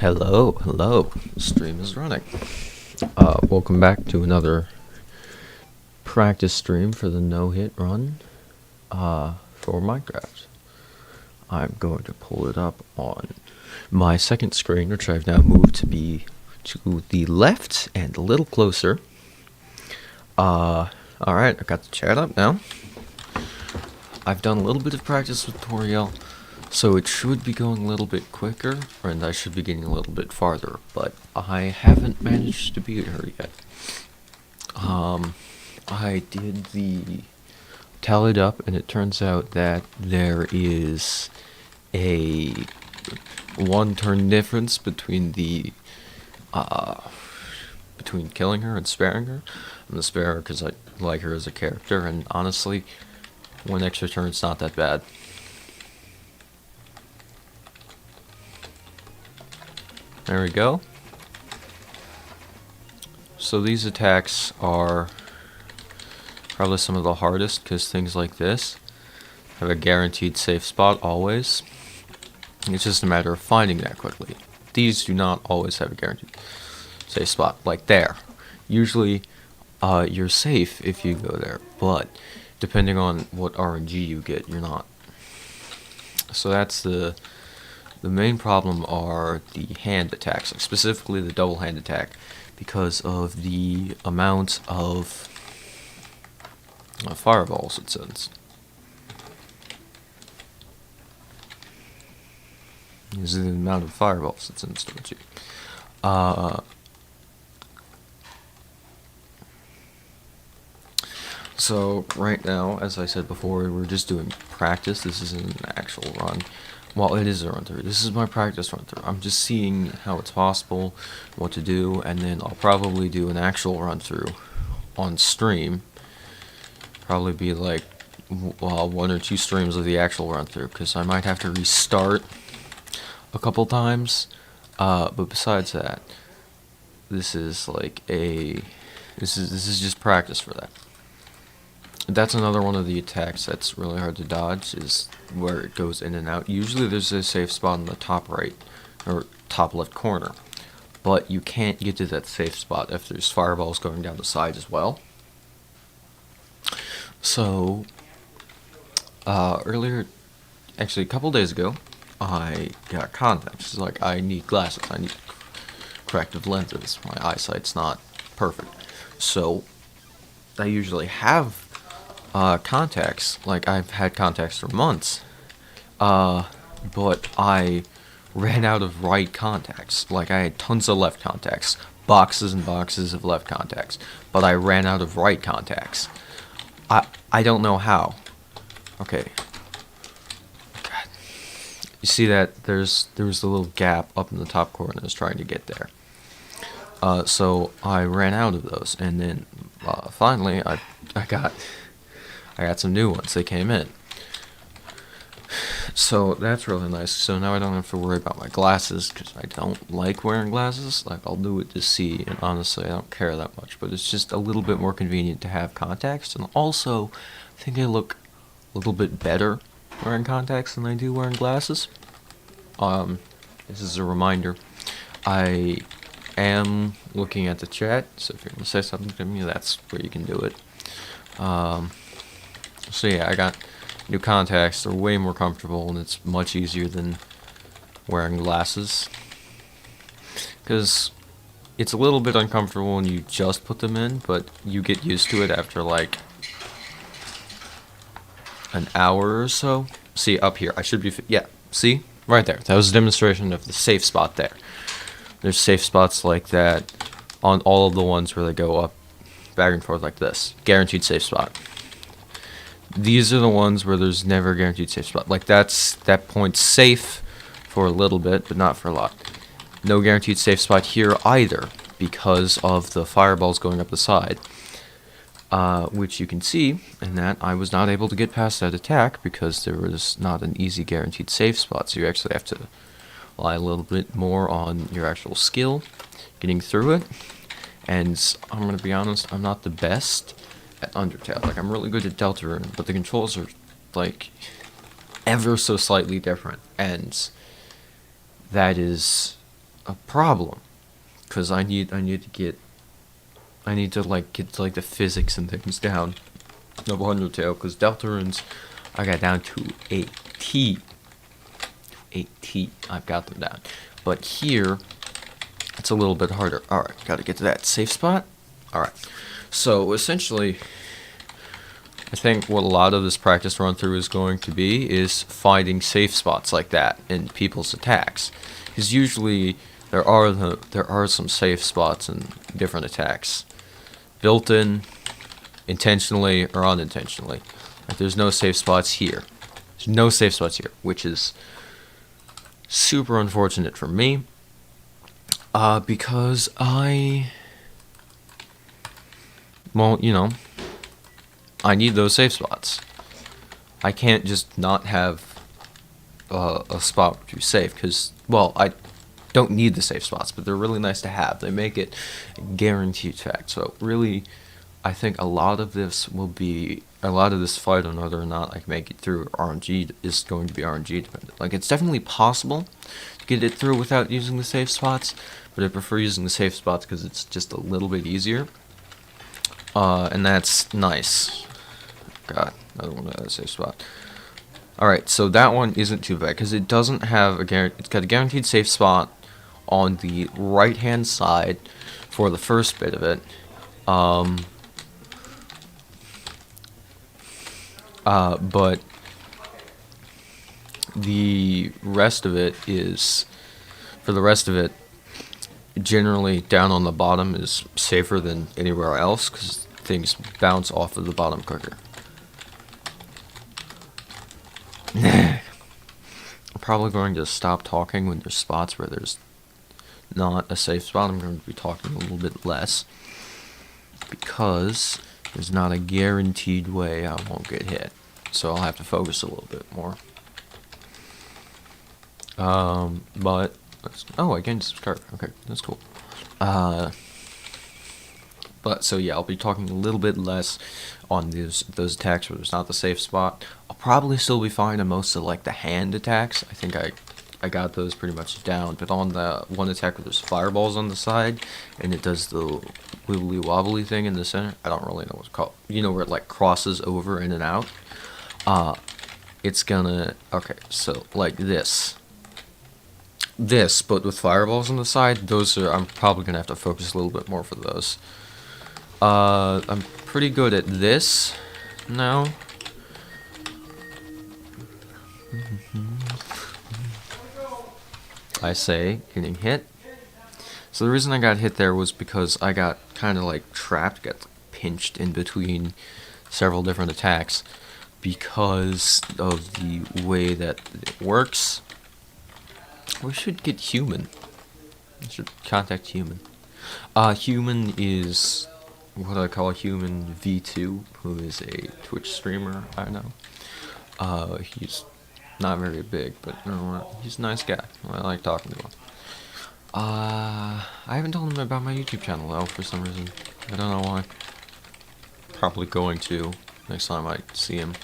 Hello. Stream is running. Welcome back to another practice stream for the no-hit run for Minecraft. I'm going to pull it up on my second screen, which I've now moved to be to the left and a little closer. Alright, I got the chat up now. I've done a little bit of practice with Toriel, so it should be going a little bit quicker, and I should be getting a little bit farther, but I haven't managed to beat her yet. I did the tallied up, and it turns out that there is a one turn difference between the between killing her and sparing her. I'm gonna spare her because I like her as a character, and honestly, one extra turn's not that bad. There we go. So these attacks are probably some of the hardest because things like this have a guaranteed safe spot always. It's just a matter of finding that quickly. These do not always have a guaranteed safe spot, like there. Usually you're safe if you go there, but depending on what RNG you get, you're not. So that's the main problem are the hand attacks, like specifically the double hand attack, because of the amount of fireballs it sends. This is the amount of fireballs it sends towards you. So right now, as I said before, we're just doing practice. This isn't an actual run. Well, it is a run through. This is my practice run through. I'm just seeing how it's possible, what to do, and then I'll probably do an actual run through on stream. Probably be like one or two streams of the actual run through, because I might have to restart a couple times. But besides that, this is like this is just practice for that. That's another one of the attacks that's really hard to dodge, is where it goes in and out. Usually there's a safe spot in the top right or top left corner, but you can't get to that safe spot if there's fireballs going down the side as well. So earlier, actually a couple days ago, I got contacts. Like, I need glasses, I need corrective lenses. My eyesight's not perfect, so I usually have contacts. Like, I've had contacts for months, but I ran out of right contacts. Like, I had tons of left contacts, boxes and boxes of left contacts, but I ran out of right contacts. I don't know how. Okay. God. You see that there was the little gap up in the top corner. I was trying to get there. So I ran out of those, and then finally I got some new ones. They came in, so that's really nice. So now I don't have to worry about my glasses, because I don't like wearing glasses. Like, I'll do it to see, and honestly I don't care that much, but it's just a little bit more convenient to have contacts. And also, I think I look a little bit better wearing contacts than I do wearing glasses. This is a reminder, I am looking at the chat, so if you're going to say something to me, that's where you can do it. So yeah, I got new contacts. They're way more comfortable, and it's much easier than wearing glasses, because it's a little bit uncomfortable when you just put them in, but you get used to it after like an hour or so. See, up here, I should be, yeah, see? Right there. That was a demonstration of the safe spot there. There's safe spots like that on all of the ones where they go up back and forth like this. Guaranteed safe spot. These are the ones where there's never a guaranteed safe spot. Like, that point's safe for a little bit, but not for a lot. No guaranteed safe spot here either, because of the fireballs going up the side. Which you can see in that I was not able to get past that attack because there was not an easy guaranteed safe spot. So you actually have to rely a little bit more on your actual skill getting through it. And I'm going to be honest, I'm not the best at Undertale. Like, I'm really good at Deltarune, but the controls are, like, ever so slightly different. And that is a problem, because I need to like get like the physics and things down of Undertale, because Deltarunes I got down to a T. I've got them down, but here it's a little bit harder. All right, got to get to that safe spot. All right, so essentially, I think what a lot of this practice run through is going to be is finding safe spots like that in people's attacks, because usually there are some safe spots in different attacks, built in, intentionally or unintentionally. Like there's no safe spots here. There's no safe spots here, which is super unfortunate for me, because I need those safe spots. I can't just not have a spot to save, because, well, I don't need the safe spots, but they're really nice to have. They make it a guaranteed fact. So really, I think a lot of this fight on whether or not I can make it through RNG is going to be RNG dependent. Like, it's definitely possible to get it through without using the safe spots, but I prefer using the safe spots because it's just a little bit easier. And that's nice. God, another one that has a safe spot. Alright, so that one isn't too bad, because it doesn't have it's got a guaranteed safe spot on the right-hand side for the first bit of it. But the rest of it is, generally down on the bottom is safer than anywhere else, because things bounce off of the bottom quicker. I'm probably going to stop talking when there's spots where there's not a safe spot. I'm going to be talking a little bit less, because there's not a guaranteed way I won't get hit. So I'll have to focus a little bit more. But I gained a subscriber. Okay, that's cool. But so yeah, I'll be talking a little bit less on those attacks where there's not the safe spot. I'll probably still be fine on most of like the hand attacks. I think I got those pretty much down. But on the one attack where there's fireballs on the side and it does the wibbly wobbly thing in the center, I don't really know what it's called. You know, where it like crosses over in and out. It's gonna, okay, so like this, but with fireballs on the side, I'm probably gonna have to focus a little bit more for those. I'm pretty good at this now. I say, getting hit. So the reason I got hit there was because I got kind of like trapped, got pinched in between several different attacks because of the way that it works. We should get Human. We should contact Human. Human is what I call Human V2, who is a Twitch streamer, I know. He's not very big, but you know what? He's a nice guy. I like talking to him. I haven't told him about my YouTube channel, though, for some reason. I don't know why. Probably going to next time I see him.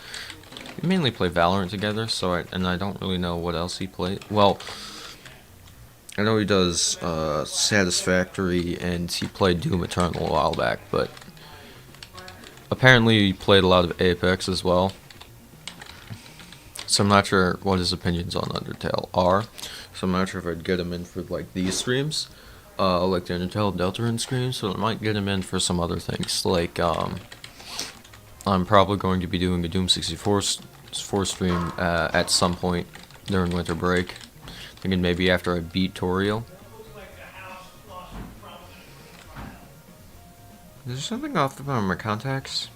We mainly play Valorant together, so I don't really know what else he plays. Well, I know he does Satisfactory, and he played Doom Eternal a while back, but apparently he played a lot of Apex as well. So I'm not sure what his opinions on Undertale are. So I'm not sure if I'd get him in for like these streams, like the Undertale Deltarune streams. So I might get him in for some other things, like I'm probably going to be doing a Doom 64 stream at some point during winter break. Thinking maybe after I beat Toriel. Is there something off about my contacts?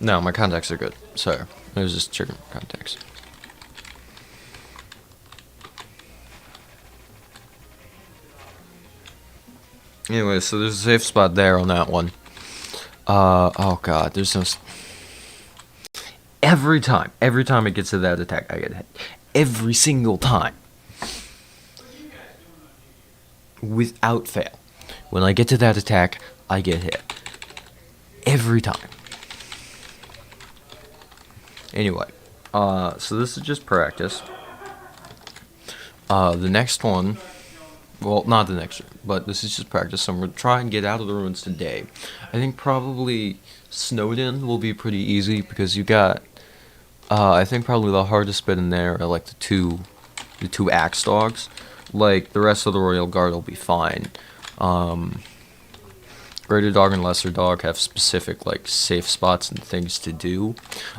No, my contacts are good. Sorry, it was just checking my contacts. Anyway, so there's a safe spot there on that one. Oh god, there's no... Every time it gets to that attack, I get hit. Every single time. Without fail. When I get to that attack, I get hit. Every time. Anyway, so this is just practice. The next one, well, not the next one, but this is just practice. So I'm going to try and get out of the ruins today. I think probably Snowden will be pretty easy because you got, I think probably the hardest bit in there are like the two axe dogs. Like the rest of the royal guard will be fine. Greater dog and lesser dog have specific like safe spots and things to do.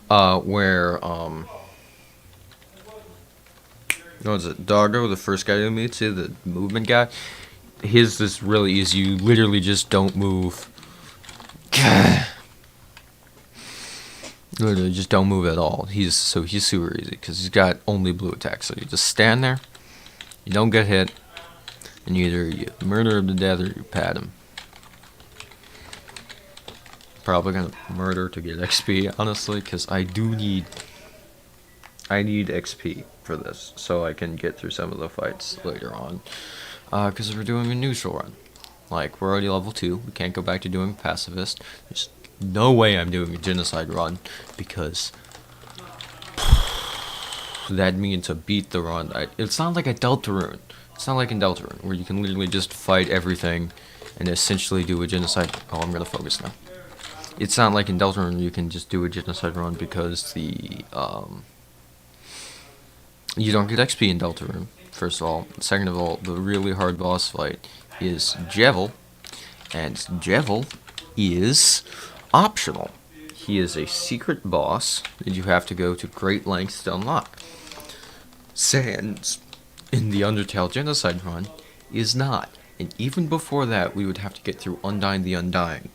Where what was it? Doggo, the first guy you meet, see the movement guy. His is really easy. You literally just don't move. Literally just don't move at all. He's super easy because he's got only blue attacks. So you just stand there, you don't get hit, and either you murder him to death or you pat him. Probably gonna murder to get XP, honestly, because I need XP for this so I can get through some of the fights later on. Because we're doing a neutral run. Like, we're already level 2. We can't go back to doing pacifist. There's no way I'm doing a genocide run because that means to beat the run. It's not like a Deltarune. It's not like in Deltarune where you can literally just fight everything and essentially do a genocide. Oh, I'm gonna focus now. It's not like in Deltarune you can just do a genocide run because you don't get XP in Deltarune, first of all. Second of all, the really hard boss fight is Jevil, and Jevil is optional. He is a secret boss that you have to go to great lengths to unlock. Sans, in the Undertale genocide run, is not. And even before that, we would have to get through Undying the Undying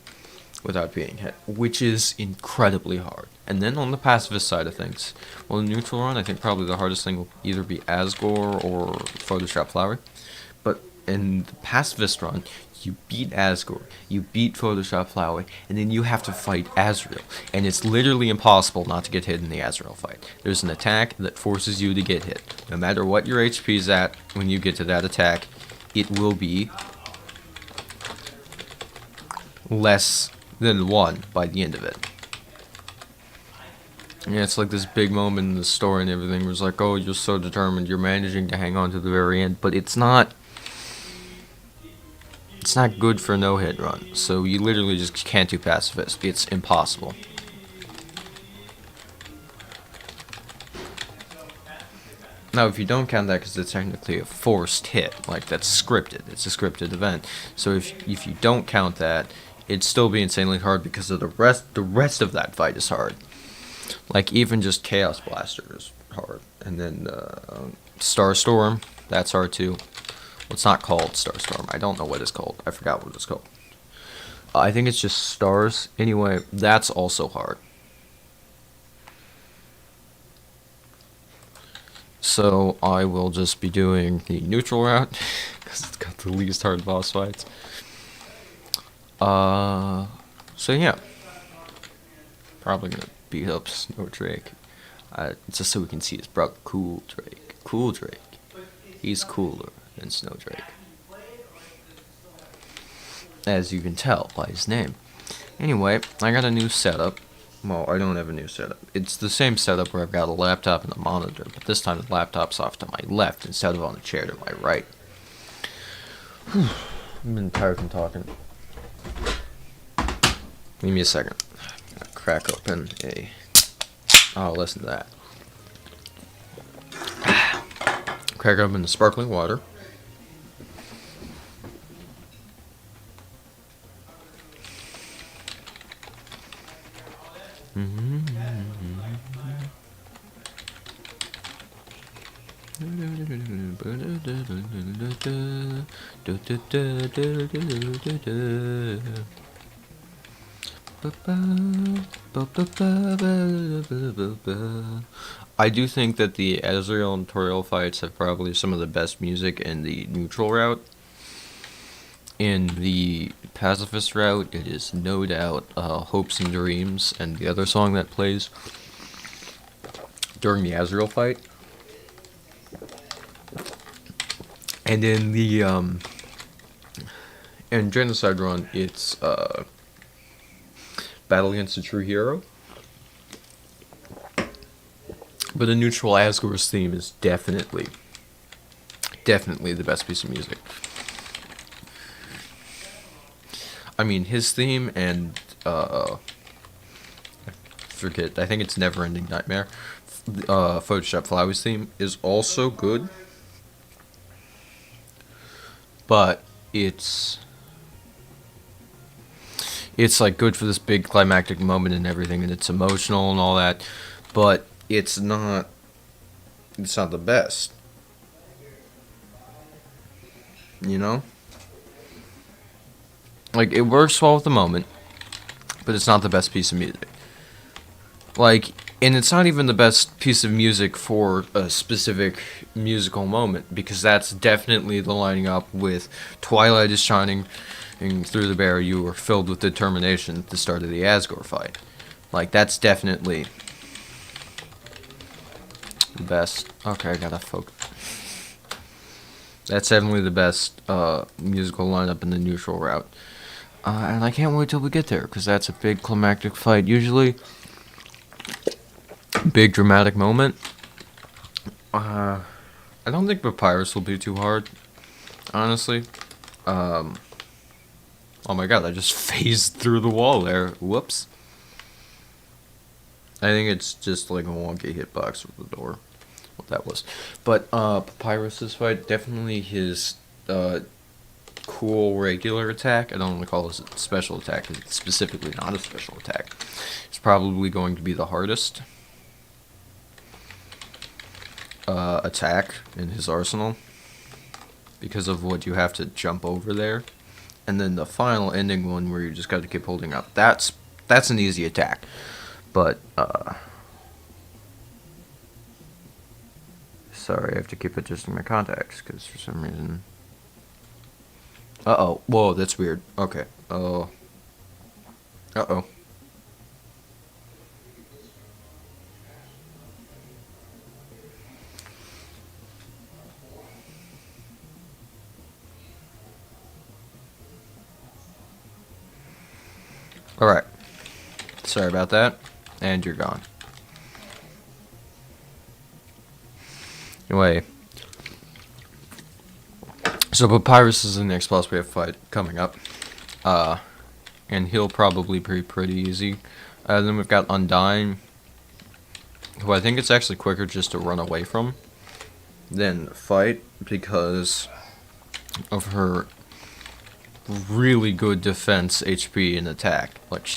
without being hit, which is incredibly hard. And then on the pacifist side of things, well, the neutral run, I think probably the hardest thing will either be Asgore or Photoshop Flower. But in the pacifist run, you beat Asgore, you beat Photoshop Flower, and then you have to fight Azrael. And it's literally impossible not to get hit in the Azrael fight. There's an attack that forces you to get hit. No matter what your HP is at when you get to that attack, it will be less than 1 by the end of it. Yeah, it's like this big moment in the story and everything was like, oh, you're so determined, you're managing to hang on to the very end, but it's not good for a no-hit run, so you literally just can't do pacifist. It's impossible. Now, if you don't count that because it's technically a forced hit, like that's scripted, it's a scripted event, so if you don't count that, it'd still be insanely hard because of the rest of that fight is hard. Like, even just Chaos Blaster is hard. And then Starstorm, that's hard too. Well, it's not called Starstorm. I don't know what it's called. I forgot what it's called. I think it's just Stars. Anyway, that's also hard. So I will just be doing the neutral route because it's got the least hard boss fights. So yeah. Probably gonna beat up Snow Drake. Just so we can see his brother, Cool Drake. Cool Drake. He's cooler than Snow Drake. As you can tell by his name. Anyway, I got a new setup. Well, I don't have a new setup. It's the same setup where I've got a laptop and a monitor, but this time the laptop's off to my left instead of on the chair to my right. I've been tired from talking. Give me a second. Crack open a... Oh, listen to that. Crack open the sparkling water. I do think that the Azrael and Toriel fights have probably some of the best music in the neutral route. In the pacifist route, it is no doubt Hopes and Dreams and the other song that plays during the Azrael fight. And in the in Genocide Run, it's battle against a true hero. But the neutral Asgore's theme is definitely the best piece of music. I mean, his theme and I think it's Never Ending Nightmare. Photoshop Flowers theme is also good, but it's like good for this big climactic moment and everything, and it's emotional and all that, but it's not the best, you know? Like, it works well with the moment, but it's not the best piece of music. Like, and it's not even the best piece of music for a specific musical moment, because that's definitely the lining up with Twilight is shining and through the barrier you are filled with determination at the start of the Asgore fight. Like, that's definitely the best. Okay, I gotta focus. That's definitely the best musical lineup in the neutral route. And I can't wait till we get there, because that's a big climactic fight. Usually, big dramatic moment. I don't think Papyrus will be too hard, honestly. Oh my god, I just phased through the wall there. Whoops. I think it's just like a wonky hitbox with the door. What that was. But Papyrus's fight, definitely his cool regular attack. I don't want to call this a special attack, because it's specifically not a special attack. It's probably going to be the hardest attack in his arsenal, because of what you have to jump over there. And then the final ending one where you just got to keep holding up. That's an easy attack. But sorry, I have to keep adjusting my contacts, because for some reason... Uh-oh. Whoa, that's weird. Okay. Oh. Uh-oh. Alright. Sorry about that. And you're gone. Anyway. So Papyrus is the next boss we have fight coming up. And he'll probably be pretty easy. Then we've got Undying, who I think it's actually quicker just to run away from than fight, because of her really good defense, HP, and attack. Like,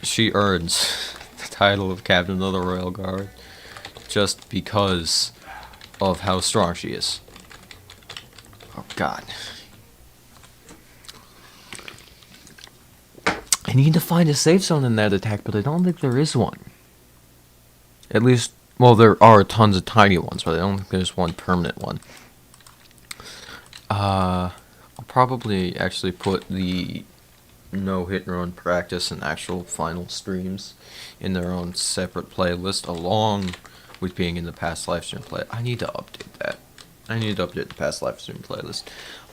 she earns the title of Captain of the Royal Guard just because of how strong she is. Oh god. I need to find a safe zone in that attack, but I don't think there is one. At least, well, there are tons of tiny ones, but I don't think there's one permanent one. I'll probably actually put the no-hit run practice and actual final streams in their own separate playlist, along with being in the past livestream play. I need to update that. I need to update the past livestream playlist.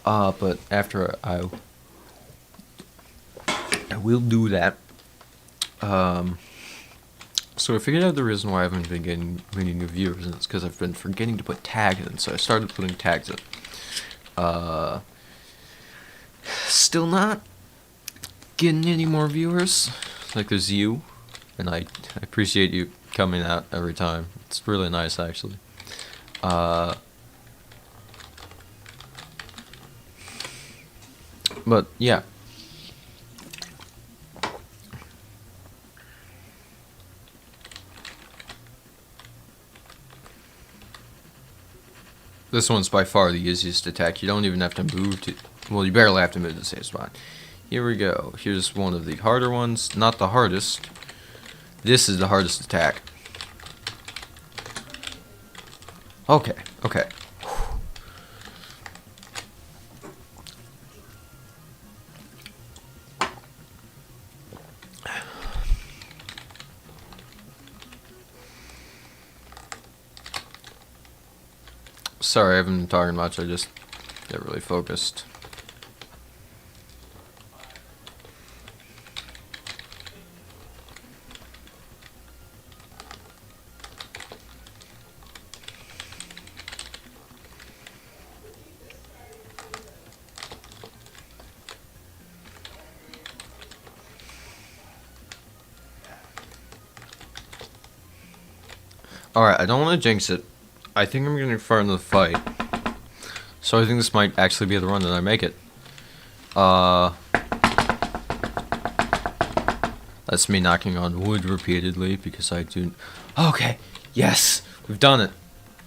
But after I will do that. So I figured out the reason why I haven't been getting many new viewers, and it's because I've been forgetting to put tags in. So I started putting tags in. Still not getting any more viewers. Like, there's you, and I appreciate you coming out every time. It's really nice, actually. But yeah. This one's by far the easiest attack. You don't even have to move to... Well, you barely have to move to the same spot. Here we go. Here's one of the harder ones. Not the hardest. This is the hardest attack. Okay, okay. Sorry, I haven't been talking much. I just get really focused. Alright, I don't want to jinx it. I think I'm getting far into the fight. So I think this might actually be the run that I make it. That's me knocking on wood repeatedly because I do... Okay, yes! We've done it.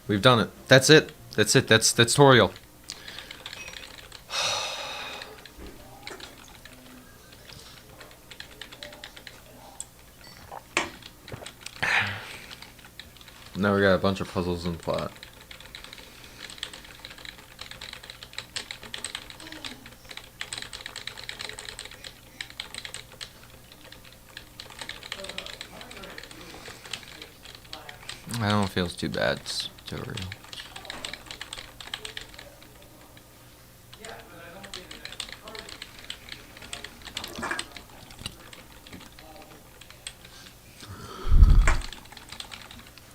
We've done it. That's it. That's it. That's tutorial. Now we got a bunch of puzzles in plot. I don't feel too bad. It's tutorial.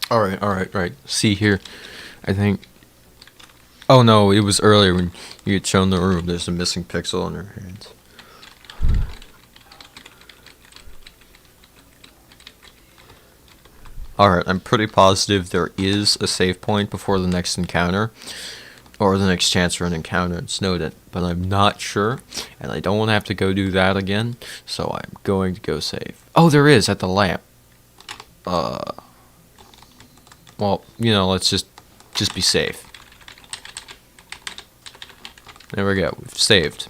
Alright. See here. I think... Oh no, it was earlier when you had shown the room. There's a missing pixel on your hands. Alright, I'm pretty positive there is a save point before the next encounter. Or the next chance for an encounter in Snowden. But I'm not sure. And I don't want to have to go do that again. So I'm going to go save. Oh, there is at the lamp. Well, you know, let's just be safe. There we go. We've saved.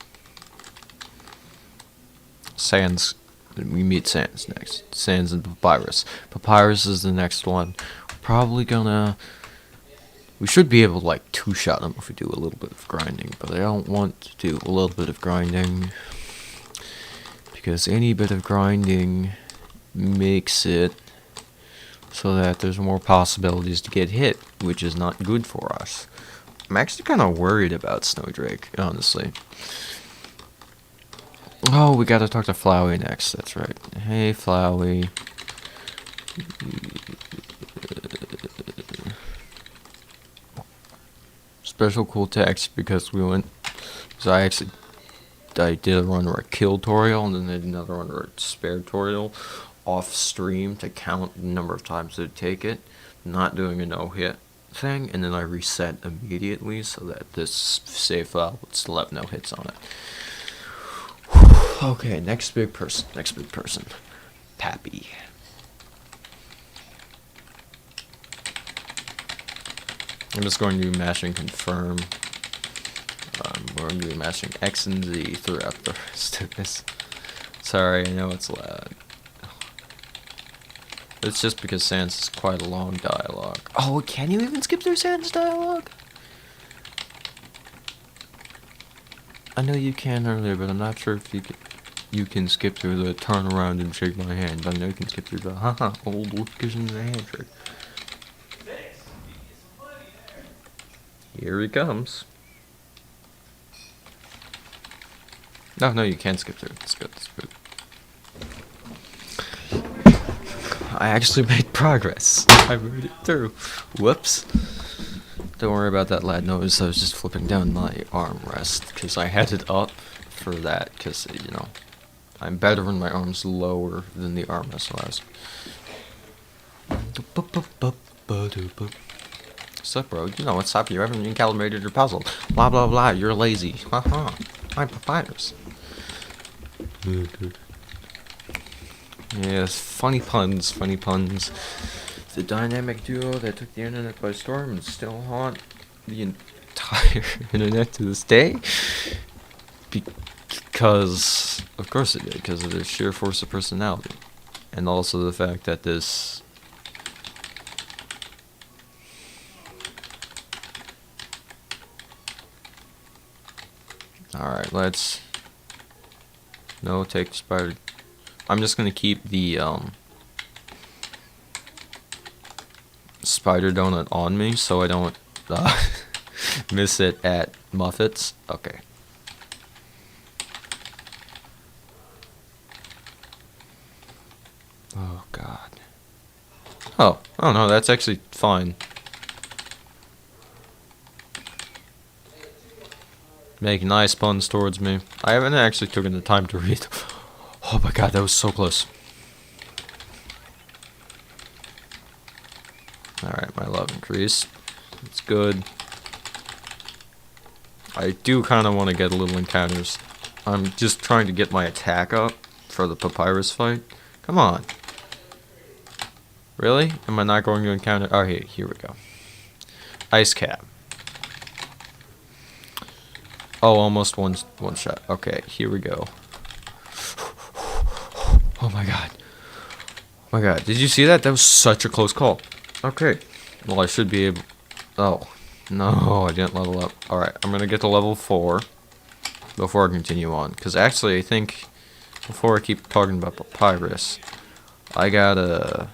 Sans. We meet Sans next. Sans and Papyrus. Papyrus is the next one. We're probably gonna... We should be able to, like, two-shot them if we do a little bit of grinding. But I don't want to do a little bit of grinding. Because any bit of grinding makes it so that there's more possibilities to get hit, which is not good for us. I'm actually kind of worried about Snowdrake, honestly. Oh, we gotta talk to Flowey next, that's right. Hey, Flowey. Special cool text because we went... So I did a run where I killed Toriel, and then I did another run where I spared Toriel off stream to count the number of times to take it, not doing a no-hit thing, and then I reset immediately so that this save file would still have no hits on it. Okay, next big person. Pappy. I'm just going to be mashing confirm. We're going to be mashing X and Z throughout the rest of this. Sorry, I know it's loud. It's just because Sans is quite a long dialogue. Oh, can you even skip through Sans dialogue? I know you can earlier, but I'm not sure if you can skip through the turn around and shake my hand. But I know you can skip through the haha old look in the hand trick. Here he comes. No, you can skip through. That's good. I actually made progress. I made it through. Whoops. Don't worry about that, lad. Notice I was just flipping down my armrest because I had it up for that because, you know, I'm better when my arm's lower than the armrest was. What's up, bro? You know what's up? You haven't even calibrated your puzzle. Blah, blah, blah. You're lazy. Haha. I'm Papyrus. Yes, funny puns. The dynamic duo that took the internet by storm and still haunt the entire internet to this day. Because, of course it did, because of their sheer force of personality. And also the fact that this... Alright, let's... No, take spider... I'm just gonna keep the, spider donut on me so I don't, miss it at Muffets. Okay. Oh, God. Oh no, that's actually fine. Make nice puns towards me. I haven't actually taken the time to read. Oh my God, that was so close. Alright, my love increased. It's good. I do kind of want to get a little encounters. I'm just trying to get my attack up for the papyrus fight. Come on. Really? Am I not going to encounter? Oh, here we go. Ice cap. Oh, almost one shot. Okay, here we go. Oh my god. Oh my god. Did you see that? That was such a close call. Okay. Well, I should be able... Oh. No, I didn't level up. Alright, I'm going to get to level 4 before I continue on. Because actually, I think, before I keep talking about papyrus, I gotta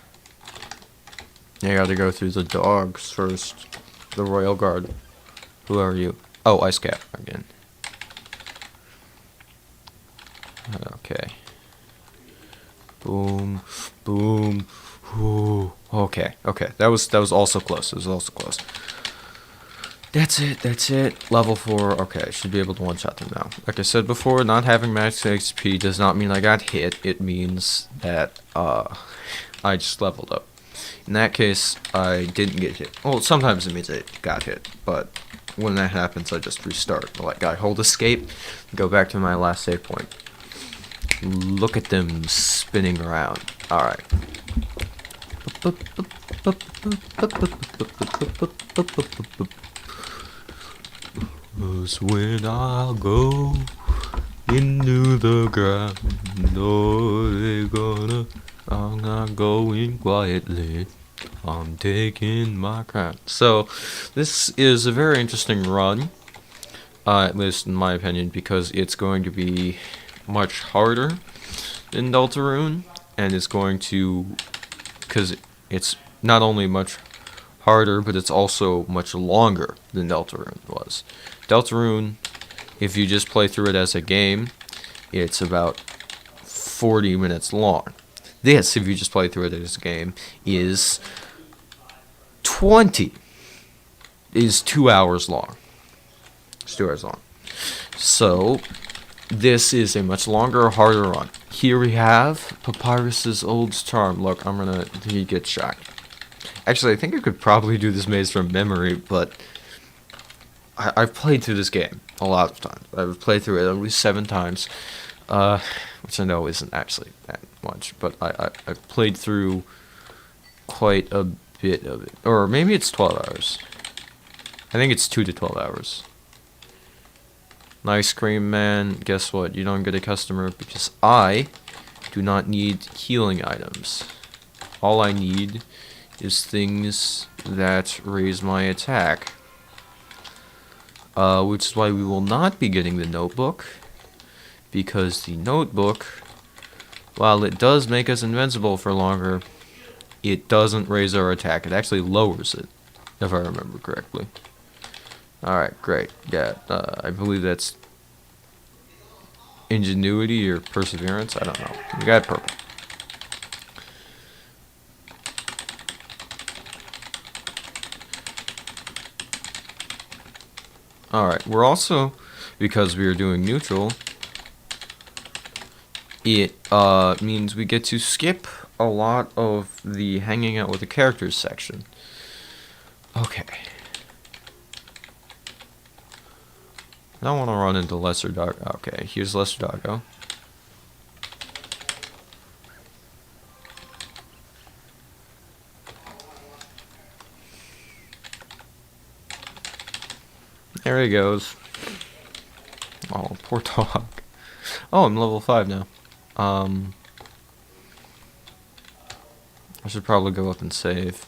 go through the dogs first. The royal guard. Who are you? Oh, ice cap again. Okay. Boom, boom. Ooh. Okay. That was also close. It was also close. That's it. Level 4. Okay, I should be able to one-shot them now. Like I said before, not having max XP does not mean I got hit. It means that I just leveled up. In that case, I didn't get hit. Well, sometimes it means I got hit, but when that happens, I just restart. Like, I hold escape, go back to my last save point. Look at them spinning around. Alright. When I'll go into the ground, no, they're gonna... I'm not going quietly. I'm taking my crown. So, this is a very interesting run, at least in my opinion, because it's going to be much harder than Deltarune, and it's going to, because it's not only much harder, but it's also much longer than Deltarune was. Deltarune, if you just play through it as a game, it's about 40 minutes long. This, if you just play through it as a game, is 2 hours long. It's 2 hours long. So, this is a much longer, harder run. Here we have Papyrus's old charm. Look, he gets shocked. Actually, I think I could probably do this maze from memory, but I've played through this game a lot of times. I've played through it at least 7 times, which I know isn't actually that much, but I've played through quite a bit of it. Or maybe it's 12 hours. I think it's 2 to 12 hours. Ice cream man, guess what? You don't get a customer because I do not need healing items. All I need is things that raise my attack. Which is why we will not be getting the notebook. Because the notebook, while it does make us invincible for longer, it doesn't raise our attack. It actually lowers it, if I remember correctly. Alright, great. Yeah, I believe that's ingenuity or perseverance. I don't know. We got purple. Alright, we're also, because we are doing neutral, it means we get to skip a lot of the hanging out with the characters section. Okay. I don't want to run into Lesser Dog. Okay, here's Lesser Doggo. There he goes. Oh, poor dog. Oh, I'm level 5 now. I should probably go up and save.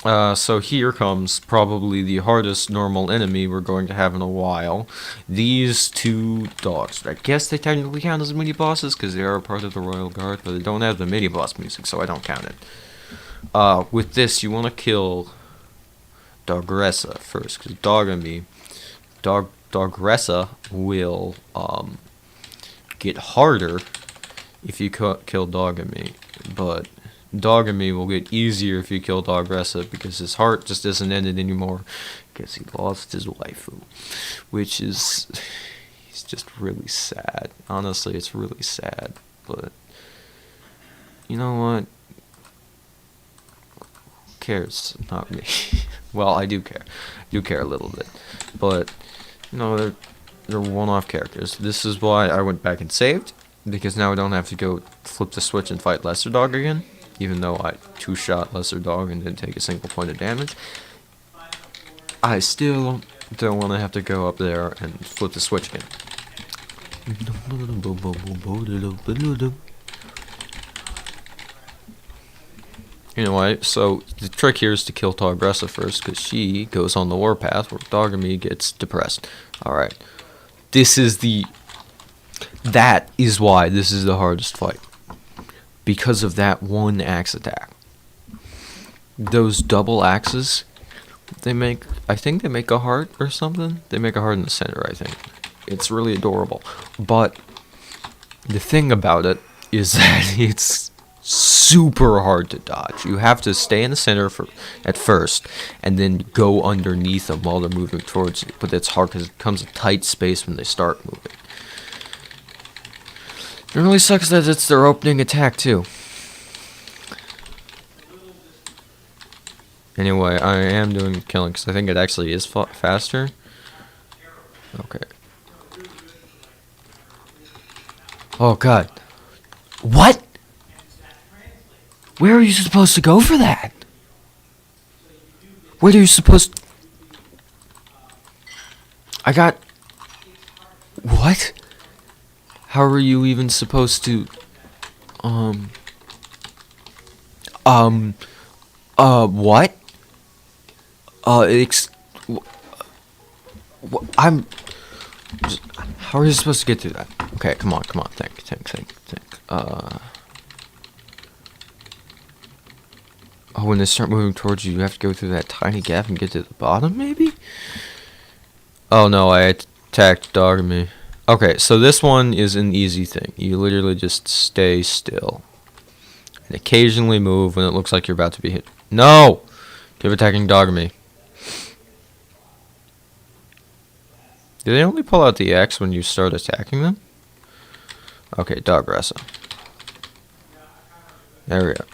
So here comes probably the hardest normal enemy we're going to have in a while. These 2 dogs. I guess they technically count as mini bosses because they are a part of the Royal Guard, but they don't have the mini boss music, so I don't count it. With this, you want to kill Dogressa first, because Dogressa will get harder if you kill Dogami, but Dogami will get easier if you kill Dogressa because his heart just isn't in it anymore because he lost his waifu, which is, he's just really sad. Honestly, it's really sad. but you know what? Who cares? Not me. Well, I do care. I do care a little bit, but you know they're one-off characters. This is why I went back and saved, because now I don't have to go flip the switch and fight Lesser Dog again, even though I two-shot Lesser Dog and didn't take a single point of damage. I still don't want to have to go up there and flip the switch again. Anyway, so the trick here is to kill Targressa first, because she goes on the warpath where Dogami gets depressed. Alright. That is why this is the hardest fight. Because of that one axe attack. Those double axes, I think they make a heart or something. They make a heart in the center, I think. It's really adorable. But the thing about it is that it's super hard to dodge. You have to stay in the center at first, and then go underneath them while they're moving towards you. But it's hard because it becomes a tight space when they start moving. It really sucks that it's their opening attack too. Anyway, I am doing killing because I think it actually is faster. Okay. Oh god. What? Where are you supposed to go for that? Where are you supposed... I got... What? How are you even supposed to... What? I'm... How are you supposed to get through that? Okay, come on, think. Oh, when they start moving towards you, you have to go through that tiny gap and get to the bottom, maybe? Oh no, I attacked Dogami. Okay, so this one is an easy thing. You literally just stay still. And occasionally move when it looks like you're about to be hit. No! Keep attacking Dogami. Do they only pull out the X when you start attacking them? Okay, Dogressa. There we go.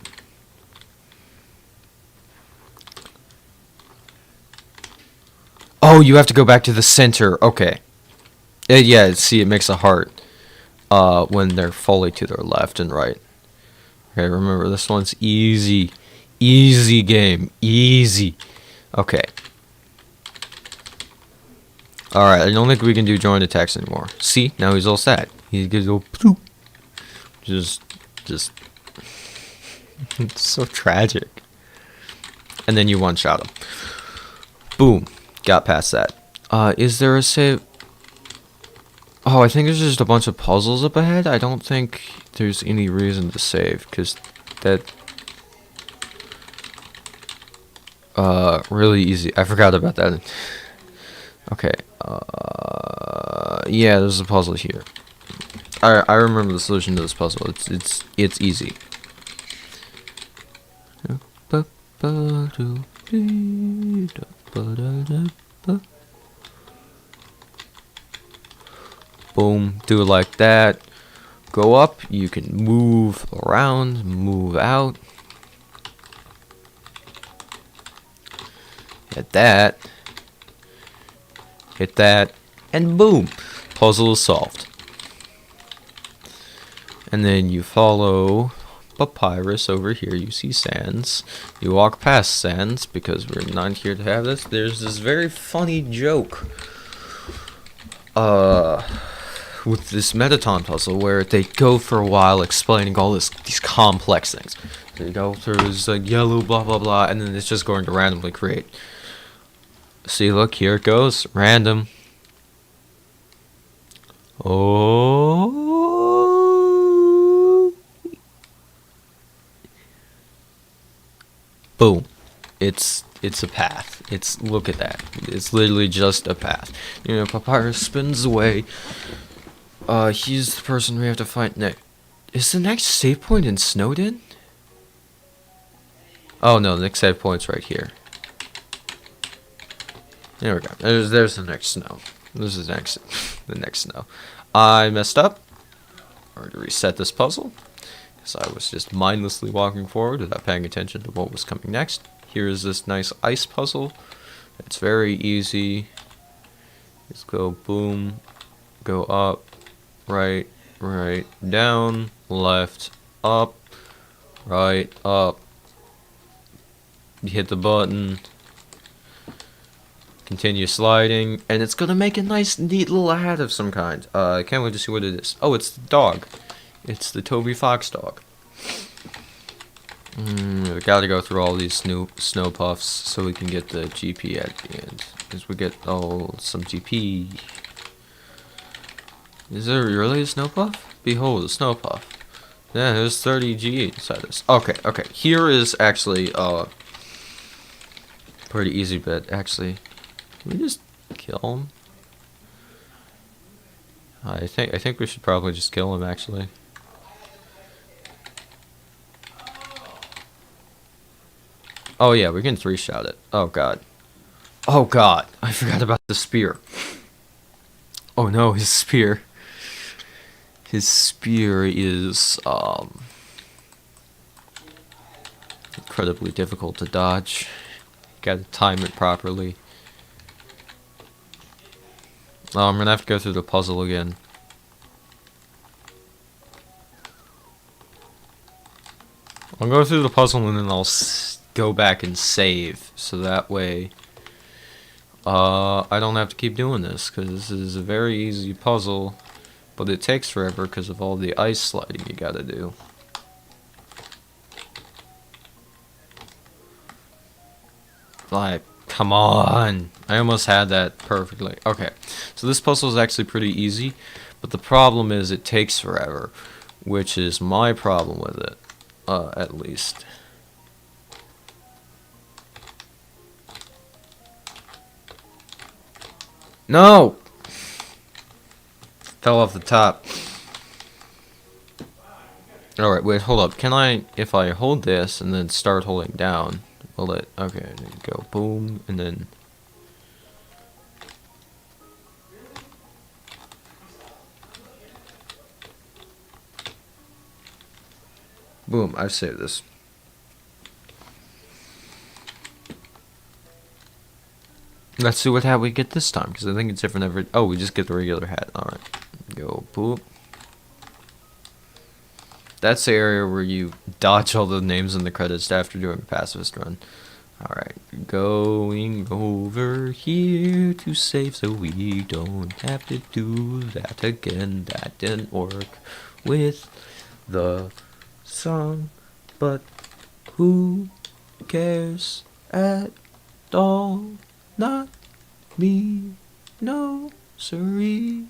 Oh, you have to go back to the center. Okay. Yeah, see, it makes a heart when they're fully to their left and right. Okay, remember, this one's easy. Easy game. Easy. Okay. Alright, I don't think we can do joint attacks anymore. See, now he's all sad. He gets all poof. Just it's so tragic. And then you one-shot him. Boom. Got past that. Is there a save? Oh, I think there's just a bunch of puzzles up ahead. I don't think there's any reason to save, because that... really easy. I forgot about that. Okay. Yeah, there's a puzzle here. I remember the solution to this puzzle. It's easy. Boom. Do it like that. Go up. You can move around, move out. Hit that. Hit that. And boom. Puzzle is solved. And then you follow Papyrus over here. You see Sans. You walk past Sans because we're not here to have this. There's this very funny joke with this Metaton puzzle where they go for a while explaining all these complex things. They go through this like yellow blah blah blah, and then it's just going to randomly create. See, look, here it goes. Random. Oh. Boom. It's a path. Look at that. It's literally just a path. You know, Papyrus spins away. He's the person we have to fight next. Is the next save point in Snowden? Oh no, the next save point's right here. There we go. There's the next snow. This is the next snow. I messed up. Alright, reset this puzzle. Because I was just mindlessly walking forward without paying attention to what was coming next. Here is this nice ice puzzle. It's very easy. Just go boom, go up, right, down, left, up, right, up. You hit the button, continue sliding, and it's gonna make a nice, neat little hat of some kind. I can't wait to see what it is. Oh, it's the dog. It's the Toby Fox dog. We gotta go through all these snow puffs so we can get the GP at the end. Because we get some GP. Is there really a snow puff? Behold, a snow puff. Yeah, there's 30 G inside this. Okay. Here is actually pretty easy bit. Actually, can we just kill him? I think we should probably just kill him. Actually. Oh yeah, we can 3-shot it. Oh god. Oh god, I forgot about the spear. Oh no, his spear. His spear is incredibly difficult to dodge. Gotta time it properly. Oh, I'm gonna have to go through the puzzle again. I'll go through the puzzle and then I'll go back and save, so that way I don't have to keep doing this, because this is a very easy puzzle, but it takes forever because of all the ice sliding you gotta do. Like, come on, I almost had that perfectly. Okay, so this puzzle is actually pretty easy, but the problem is it takes forever, which is my problem with it, at least. No! Fell off the top. Alright, wait, hold up. Can I, if I hold this and then start holding down, will it, okay, there you go, boom, and then... Boom, I've saved this. Let's see what hat we get this time, because I think it's different every... Oh, we just get the regular hat. Alright. Go, boop. That's the area where you dodge all the names in the credits after doing a pacifist run. Alright. Going over here to save so we don't have to do that again. That didn't work with the song, but who cares at all? Not me, no siree.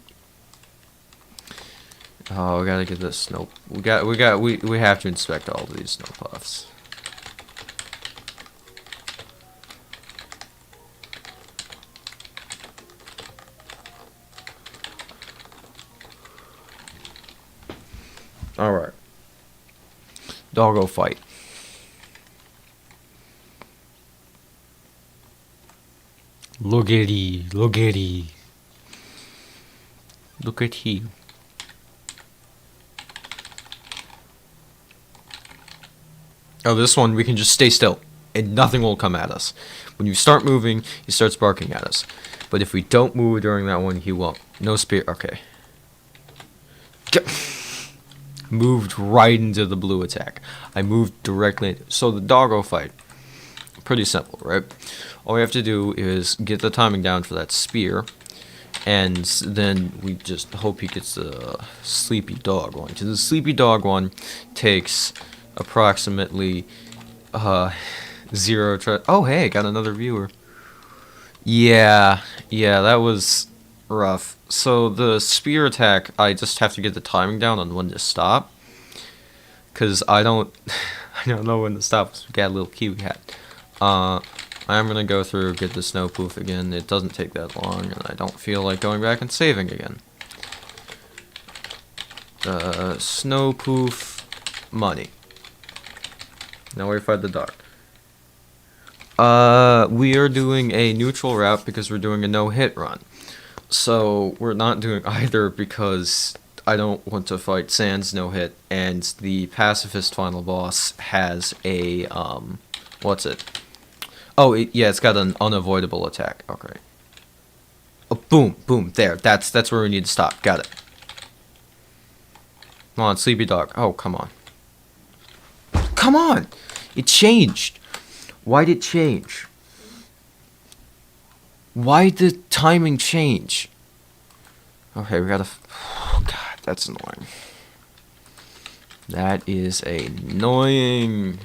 Oh, we gotta get this snow. We have to inspect all of these snow puffs. All right. Doggo fight. Look at he. Look at he. Look at he. Oh, this one we can just stay still and nothing will come at us. When you start moving, he starts barking at us. But if we don't move during that one, he won't. No spear. Okay. Moved right into the blue attack. I moved directly. So the doggo fight. Pretty simple, right? All we have to do is get the timing down for that spear, and then we just hope he gets the sleepy dog one. Because the sleepy dog one takes approximately 0 try. Oh hey, got another viewer. Yeah, that was rough. So the spear attack, I just have to get the timing down on when to stop, because I don't know when to stop. We got a little kiwi hat. I'm gonna go through, get the snow poof again. It doesn't take that long, and I don't feel like going back and saving again. Snow poof money. Now we fight the dog. We are doing a neutral route because we're doing a no-hit run. So we're not doing either because I don't want to fight Sans no-hit, and the pacifist final boss has a, what's it? Oh, yeah, it's got an unavoidable attack. Okay. Oh, boom, boom, there. That's where we need to stop. Got it. Come on, sleepy dog. Oh, come on. Come on! It changed. Why did it change? Why did the timing change? Okay, we gotta... Oh, God, that's annoying. That is annoying.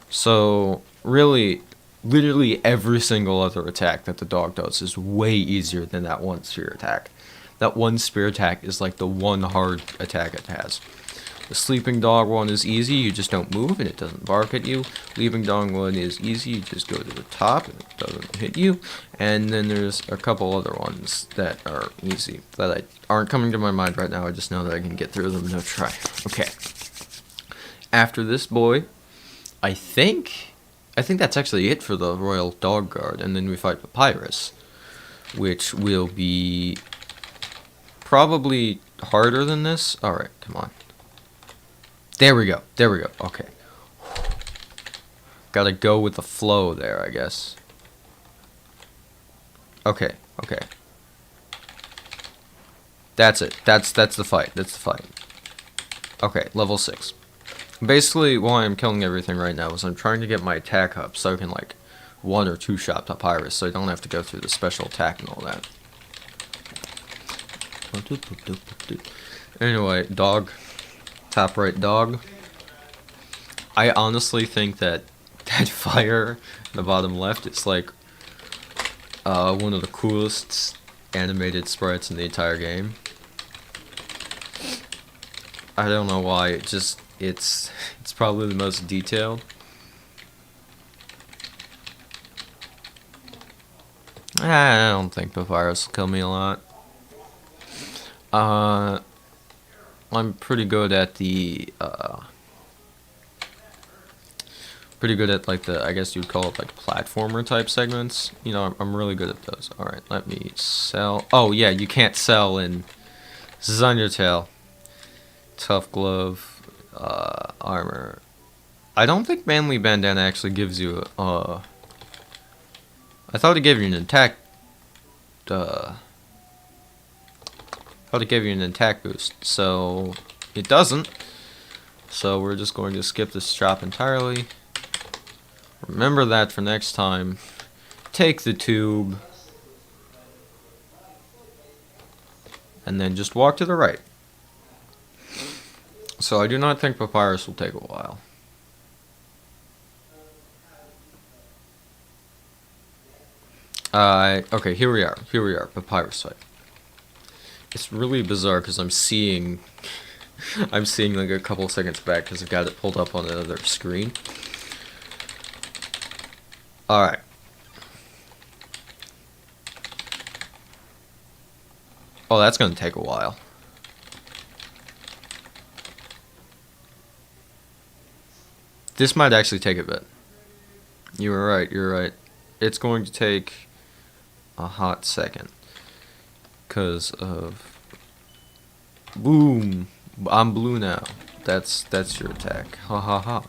So, really, literally every single other attack that the dog does is way easier than that one spear attack. That one spear attack is like the one hard attack it has. The sleeping dog one is easy, you just don't move and it doesn't bark at you. Leaping dog one is easy, you just go to the top and it doesn't hit you. And then there's a couple other ones that are easy that aren't coming to my mind right now. I just know that I can get through them no try. Okay. After this boy, I think that's actually it for the Royal Dog Guard, and then we fight Papyrus, which will be probably harder than this. Alright, come on. There we go. There we go. Okay. Gotta go with the flow there, I guess. Okay. Okay. That's it. That's the fight. That's the fight. Okay, level 6. Basically, why I'm killing everything right now is I'm trying to get my attack up so I can, like, 1 or 2 shot Papyrus, so I don't have to go through the special attack and all that. Anyway, dog. Top right dog. I honestly think that fire in the bottom left is like one of the coolest animated sprites in the entire game. I don't know why, it's probably the most detailed. I don't think Papyrus will kill me a lot. I'm pretty good at the, like the, I guess you'd call it like platformer type segments. You know, I'm really good at those. Alright, let me sell. Oh yeah, you can't sell in, this is Undertale. Tough glove, armor. I don't think Manly Bandana actually gives you, I thought it gave you an attack, to give you an attack boost, so it doesn't. So we're just going to skip this shop entirely. Remember that for next time. Take the tube. And then just walk to the right. So I do not think Papyrus will take a while. Okay, here we are. Here we are, Papyrus fight. It's really bizarre because I'm seeing like a couple seconds back because I've got it pulled up on another screen. Alright. Oh, that's going to take a while. This might actually take a bit. You were right, you're right. It's going to take a hot second. Because of... Boom! I'm blue now. That's your attack. Ha ha ha.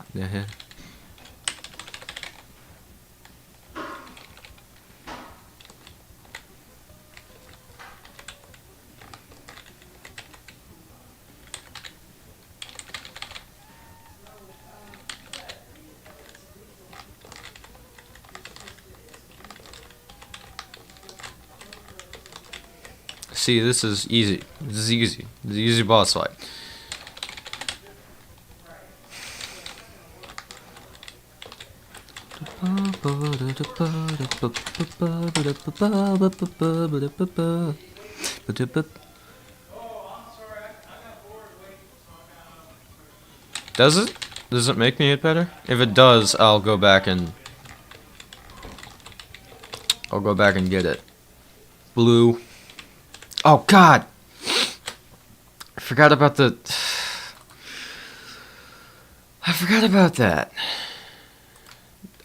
See, this is easy. This is easy. This is easy boss fight. Does it? Does it make me hit better? If it does, I'll go back and get it. Blue. Oh God! I forgot about that.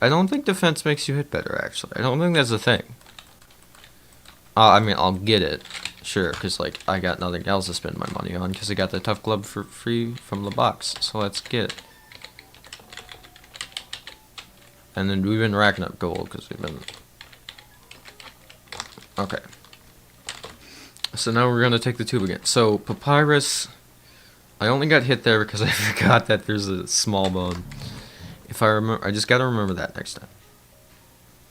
I don't think defense makes you hit better, actually. I don't think that's a thing. I mean, I'll get it. Sure, because, like, I got nothing else to spend my money on, because I got the Tough Glove for free from the box. So let's get it. And then we've been racking up gold, because we've been... Okay. So now we're going to take the tube again. So, Papyrus... I only got hit there because I forgot that there's a small bone. If I remember... I just got to remember that next time.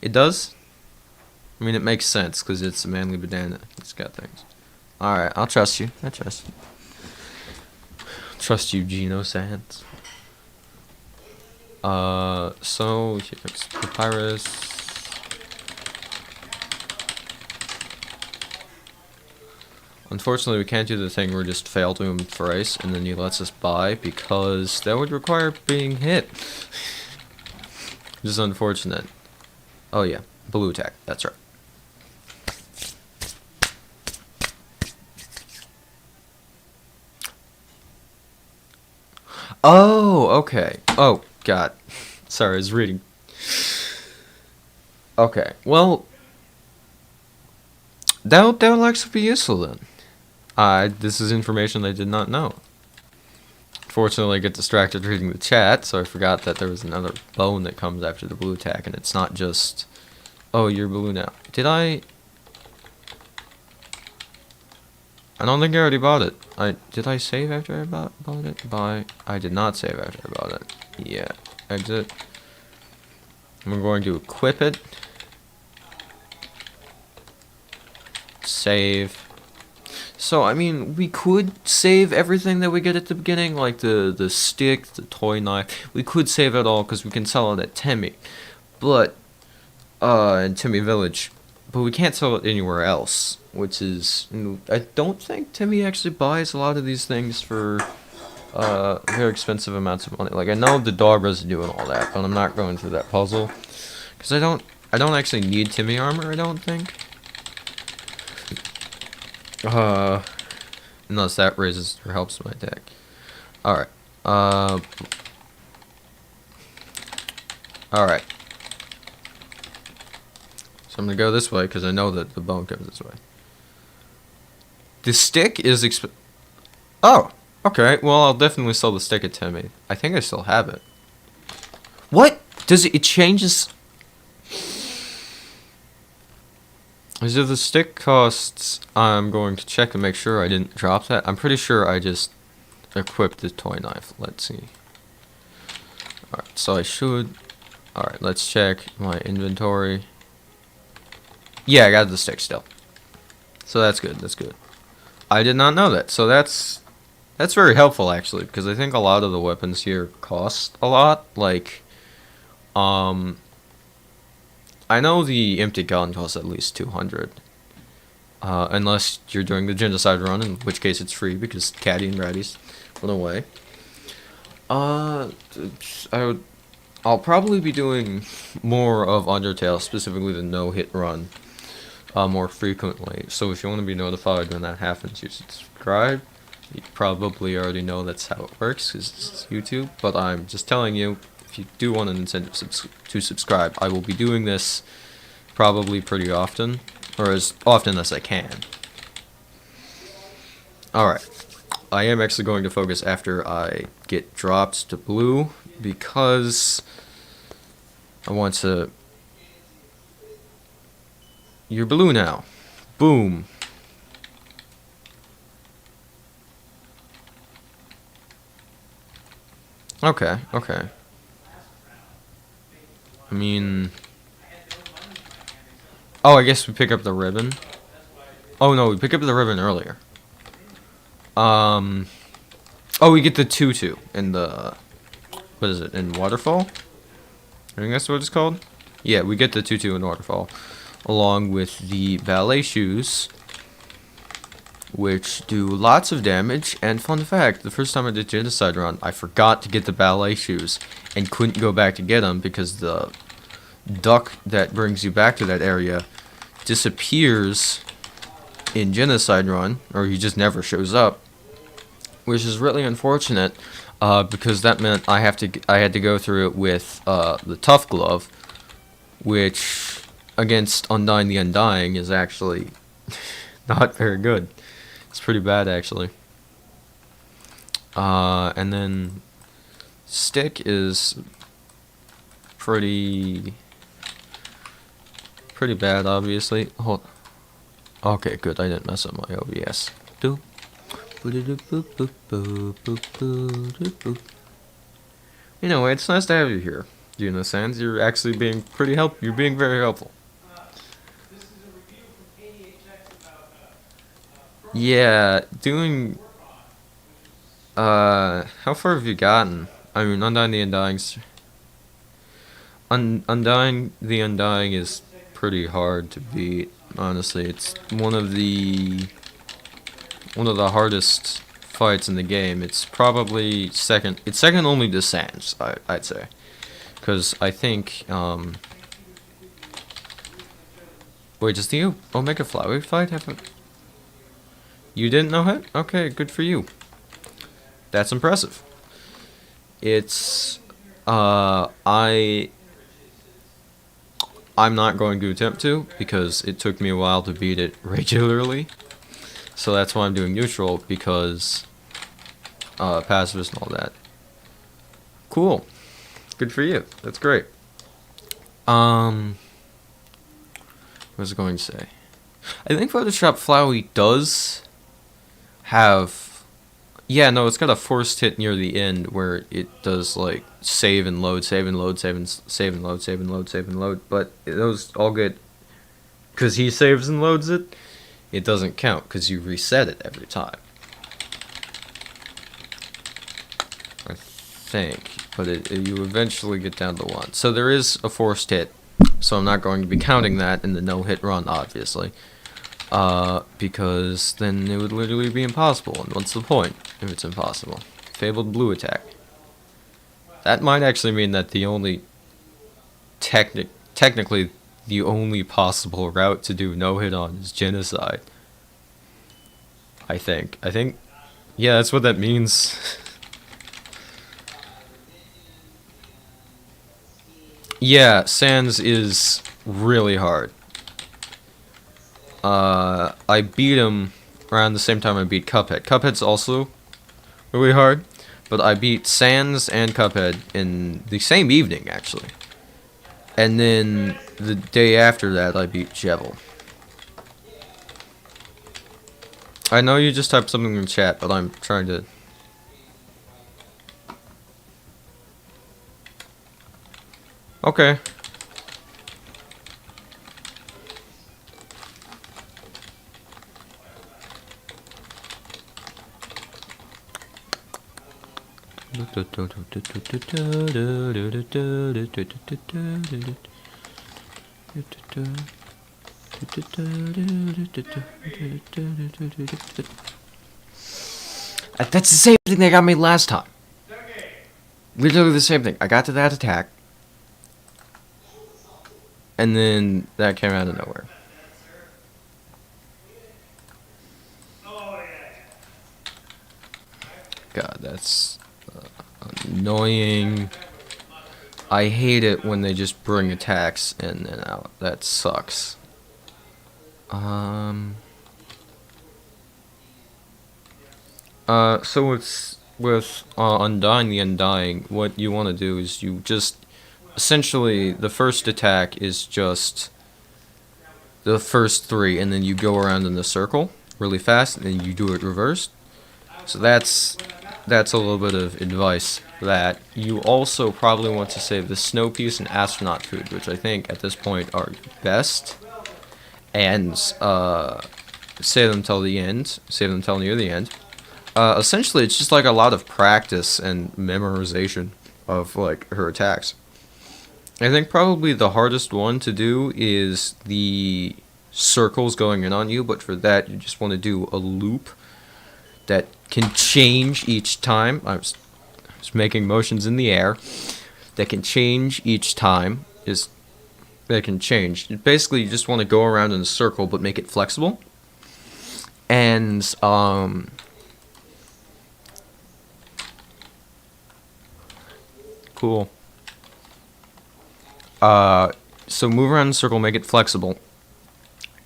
It does? I mean, it makes sense, because it's a manly banana. It's got things. Alright, I'll trust you. I trust you. Trust you, Geno Sands. So, here's Papyrus. Unfortunately, we can't do the thing where just fail to him thrice, and then he lets us buy, because that would require being hit. Which is unfortunate. Oh yeah, blue attack, that's right. Oh, okay. Oh, God. Sorry, I was reading. Okay, well... That'll actually be useful then. This is information I did not know. Fortunately, I get distracted reading the chat, so I forgot that there was another bone that comes after the blue attack, and it's not just... Oh, you're blue now. Did I don't think I already bought it. Did I save after I bought it? I did not save after I bought it. Yeah. Exit. I'm going to equip it. Save. So, I mean, we could save everything that we get at the beginning, like the stick, the toy knife. We could save it all because we can sell it at Timmy. But, in Timmy Village. But we can't sell it anywhere else, which is... I don't think Timmy actually buys a lot of these things for very expensive amounts of money. Like, I know the dog residue and all that, but I'm not going through that puzzle. Because I don't actually need Timmy armor, I don't think. Unless that raises or helps my deck. Alright. Alright. So I'm gonna go this way because I know that the bone comes this way. The stick is Oh! Okay, well I'll definitely sell the stick at Timmy. I think I still have it. What? Does it changes... Is it the stick costs? I'm going to check and make sure I didn't drop that. I'm pretty sure I just equipped the toy knife. Let's see. Alright, so I should... Alright, let's check my inventory. Yeah, I got the stick still. So that's good, that's good. I did not know that, so that's very helpful actually, because I think a lot of the weapons here cost a lot. Like, I know the empty gun costs at least 200. Unless you're doing the genocide run, in which case it's free because Caddy and Ratty's went away. I'll probably be doing more of Undertale, specifically the no-hit run, more frequently. So if you want to be notified when that happens, you subscribe. You probably already know that's how it works, because it's YouTube. But I'm just telling you, if you do want an incentive to subscribe, I will be doing this probably pretty often, or as often as I can. Alright, I am actually going to focus after I get dropped to blue, because I want to... You're blue now. Boom. Okay, okay. I mean... Oh, I guess we pick up the ribbon. Oh no, we pick up the ribbon earlier. Oh, we get the tutu in the... What is it? In Waterfall? I think that's what it's called? Yeah, we get the tutu in Waterfall. Along with the ballet shoes, which do lots of damage. And fun fact, the first time I did Genocide Run, I forgot to get the ballet shoes and couldn't go back to get them because the duck that brings you back to that area disappears in Genocide Run, or he just never shows up, which is really unfortunate, because that meant I had to go through it with the Tough Glove, which against Undying the Undying is actually Not very good. It's pretty bad, actually. And then stick is pretty bad, obviously. Hold. Okay, good. I didn't mess up my OBS. Do. Anyway, it's nice to have you here, Una Sands. You're actually being pretty You're being very helpful. Yeah, doing. How far have you gotten? I mean, Undying the Undying's. Undying the Undying is pretty hard to beat. Honestly, it's one of the hardest fights in the game. It's probably second. It's second only to Sans, I'd say, because I think Wait, does the Omega Flyway fight have a? You didn't know it? Okay, good for you. That's impressive. It's I'm not going to attempt to because it took me a while to beat it regularly. So that's why I'm doing neutral, because pacifist and all that. Cool. Good for you. That's great. What was I going to say? I think Photoshop Flowey does have... Yeah, no, it's got a forced hit near the end where it does like save and load, save and load, save and load, save and load, save and load. But those all get, because he saves and loads it, it doesn't count because you reset it every time. I think, but you eventually get down to 1. So there is a forced hit. So I'm not going to be counting that in the no-hit run, obviously. Because then it would literally be impossible, and what's the point if it's impossible? Fabled blue attack. That might actually mean that the only technically the only possible route to do no-hit on is genocide. I think, yeah, that's what that means. Yeah, Sans is really hard. I beat him around the same time I beat Cuphead. Cuphead's also really hard, but I beat Sans and Cuphead in the same evening, actually. And then the day after that, I beat Jevil. I know you just typed something in chat, but I'm trying to... Okay. That's the same thing that got me last time. Literally the same thing. I got to that attack, and then that came out of nowhere. God, that's annoying. I hate it when they just bring attacks in and out. That sucks. So with Undying the Undying, what you want to do is you just... Essentially, the first attack is just the first 3, and then you go around in the circle really fast, and then you do it reversed. So that's a little bit of advice for that. You also probably want to save the Snow Piece and Astronaut Food, which I think at this point are best, and save them till the end. Save them till near the end. Essentially, it's just like a lot of practice and memorization of like her attacks. I think probably the hardest one to do is the circles going in on you, but for that you just want to do a loop that can change each time. I was making motions in the air that can change each time. That can change. Basically, you just want to go around in a circle but make it flexible. And cool. So move around in a circle, make it flexible,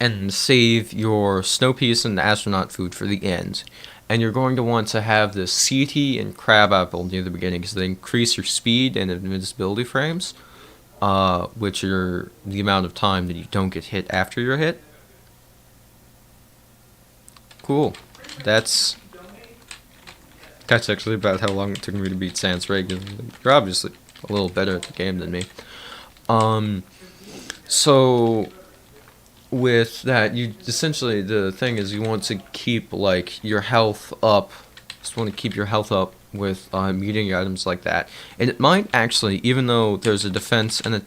and save your snow piece and astronaut food for the end. And you're going to want to have the sea tea and crab apple near the beginning because they increase your speed and invincibility frames, which are the amount of time that you don't get hit after you're hit. Cool. That's actually about how long it took me to beat Sans Reagan. You're obviously a little better at the game than me. So with that, you essentially, the thing is you want to keep like your health up. Just want to keep your health up with meeting items like that. And it might actually, even though there's a defense and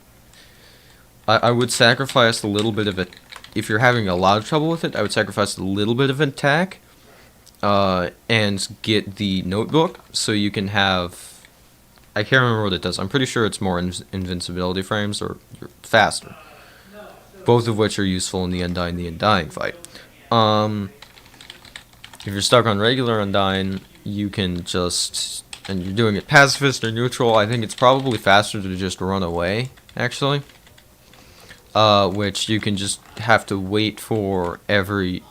I would sacrifice a little bit of it. If you're having a lot of trouble with it, I would sacrifice a little bit of attack and get the notebook so you can have. I can't remember what it does. I'm pretty sure it's more invincibility frames or you're faster. Both of which are useful in the Undying fight. If you're stuck on regular Undying, you can just, and you're doing it pacifist or neutral, I think it's probably faster to just run away, actually. Which you can just have to wait for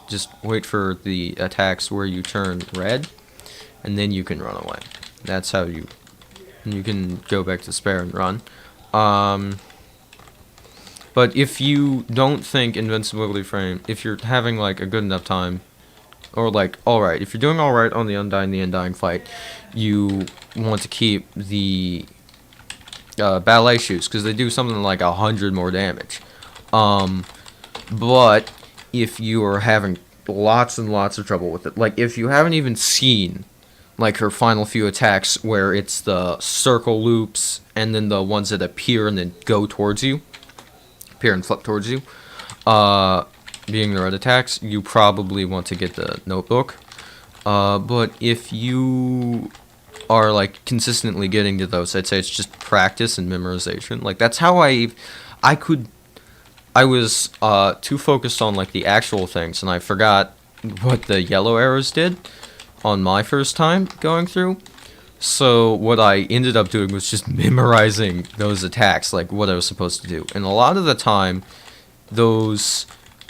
just wait for the attacks where you turn red, and then you can run away. That's how you can go back to spare and run. But if you don't think invincibility frame, if you're having like a good enough time, or like alright, if you're doing alright on the Undying fight, you want to keep the ballet shoes because they do something like 100 more damage. But if you are having lots and lots of trouble with it, like if you haven't even seen like her final few attacks where it's the circle loops and then the ones that appear and then go towards you, appear and flip towards you, being the red attacks, you probably want to get the notebook. But if you are like consistently getting to those, I'd say it's just practice and memorization. Like that's how I was too focused on like the actual things, and I forgot what the yellow arrows did on my first time going through. So what I ended up doing was just memorizing those attacks, like what I was supposed to do. And a lot of the time, those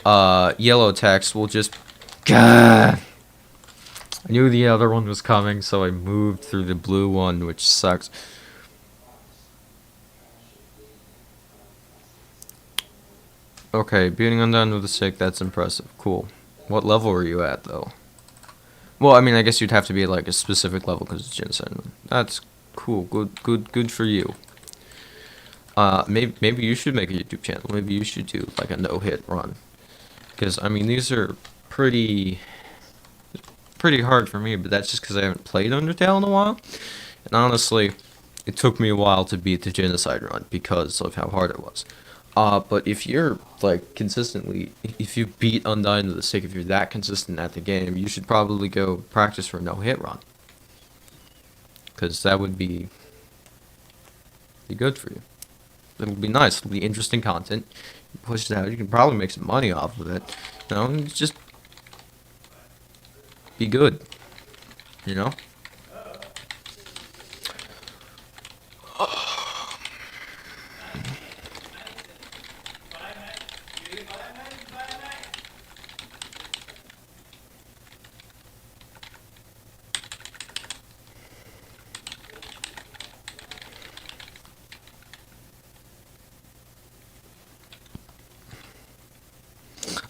yellow attacks will just... Gah! I knew the other one was coming, so I moved through the blue one, which sucks. Okay, beating Undone with a stick, that's impressive. Cool. What level are you at, though? Well, I mean, I guess you'd have to be at, like, a specific level because it's genocide. That's cool. Good for you. Maybe you should make a YouTube channel. Maybe you should do, like, a no-hit run. Because, I mean, these are pretty hard for me, but that's just because I haven't played Undertale in a while. And honestly, it took me a while to beat the genocide run because of how hard it was. But if you're, like, consistently, if you beat Undying to the Stick, if you're that consistent at the game, you should probably go practice for a no-hit run. Because that would be good for you. It would be nice. It would be interesting content. You push it out, you can probably make some money off of it. You know, and just be good. You know?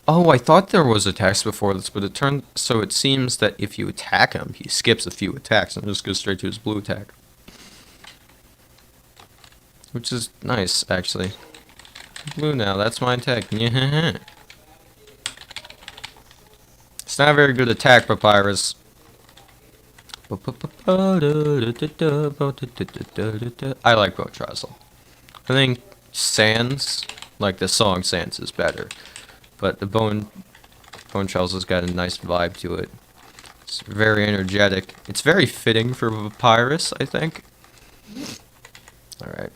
Oh, I thought there was a text before this, but it seems that if you attack him, he skips a few attacks and just goes straight to his blue attack. Which is nice, actually. Blue now, that's my attack. It's not a very good attack, Papyrus. I like Bone Trestle. I think Sans, like the song Sans, is better. But the Bone Trestle has got a nice vibe to it. It's very energetic. It's very fitting for Papyrus, I think. Alright.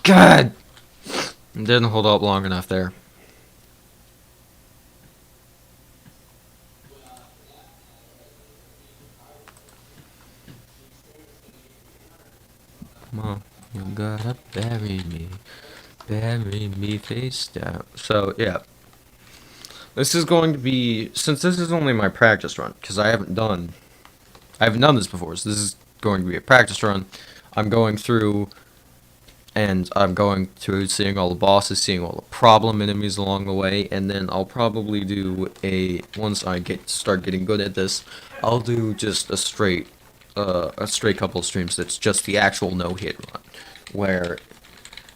God! It didn't hold up long enough there. Mom, you gotta bury me face down. So yeah, this is going to be, since this is only my practice run, because I haven't done this before, so this is going to be a practice run. I'm going through, and I'm going through seeing all the bosses, seeing all the problem enemies along the way, and then I'll probably do once I start getting good at this, I'll do just a straight couple of streams that's just the actual no-hit run, where,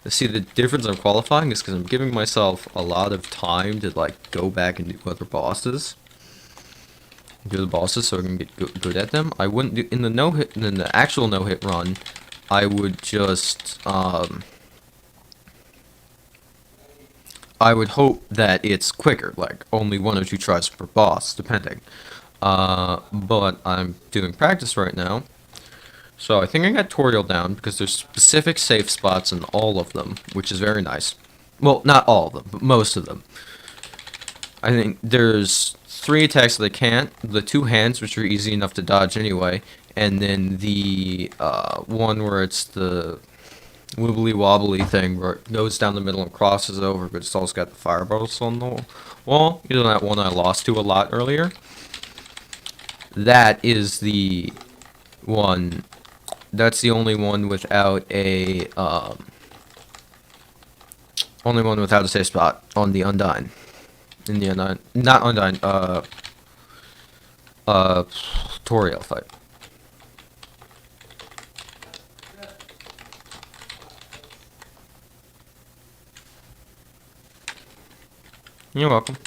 see, the difference I'm qualifying is because I'm giving myself a lot of time to, like, go back and do other bosses. Do the bosses so I can get good at them. I wouldn't do, in the actual no-hit run, I would just, I would hope that it's quicker, like, only 1 or 2 tries per boss, depending. But I'm doing practice right now. So I think I got tutorial down because there's specific safe spots in all of them, which is very nice. Well, not all of them, but most of them. I think there's 3 attacks that I can't. The 2 hands, which are easy enough to dodge anyway, and then the one where it's the wibbly wobbly thing where it goes down the middle and crosses over, but it's also got the fireballs on the wall. You know, that one I lost to a lot earlier? That is the one. That's the only one without a safe spot on the Undyne. In the Undyne, not Undyne, tutorial fight. You're welcome.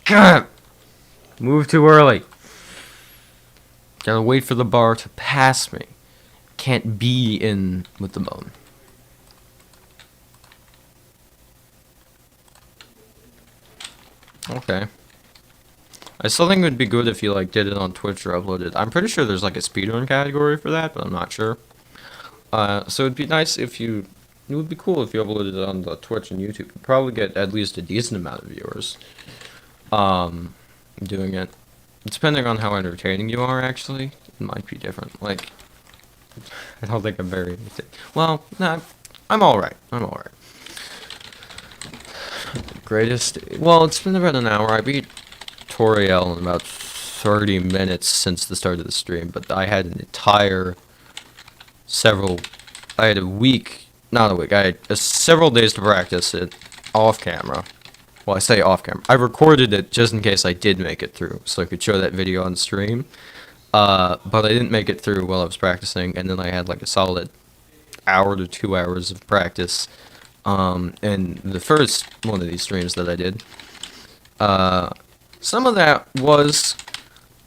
God! Move too early. Gotta wait for the bar to pass me. Can't be in with the bone. Okay. I still think it would be good if you, like, did it on Twitch or uploaded. I'm pretty sure there's, like, a speedrun category for that, but I'm not sure. So it'd be nice if you... It would be cool if you uploaded it on the Twitch and YouTube. You'd probably get at least a decent amount of viewers. Doing it. Depending on how entertaining you are, actually, it might be different. Like, I don't think I'm very... Well, nah, I'm alright. I'm alright. Greatest... Well, it's been about an hour. I beat Toriel in about 30 minutes since the start of the stream, but I had an entire... I had a week... Not a week. I had several days to practice it off camera. Well, I say off camera. I recorded it just in case I did make it through, so I could show that video on stream. But I didn't make it through while I was practicing, and then I had like a solid hour to 2 hours of practice. And the first one of these streams that I did, some of that was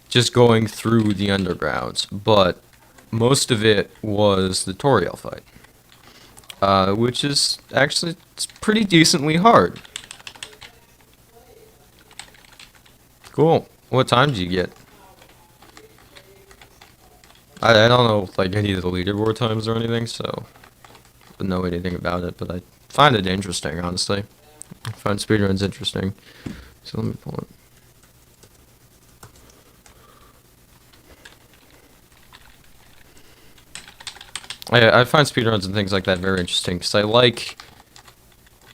just going through the undergrounds, but most of it was the tutorial fight. Which is actually, it's pretty decently hard. Cool. What time did you get? I don't know, like, any of the leaderboard times or anything, so I don't know anything about it, but I find it interesting, honestly. I find speedruns interesting. So let me pull it. I find speedruns and things like that very interesting, because I like...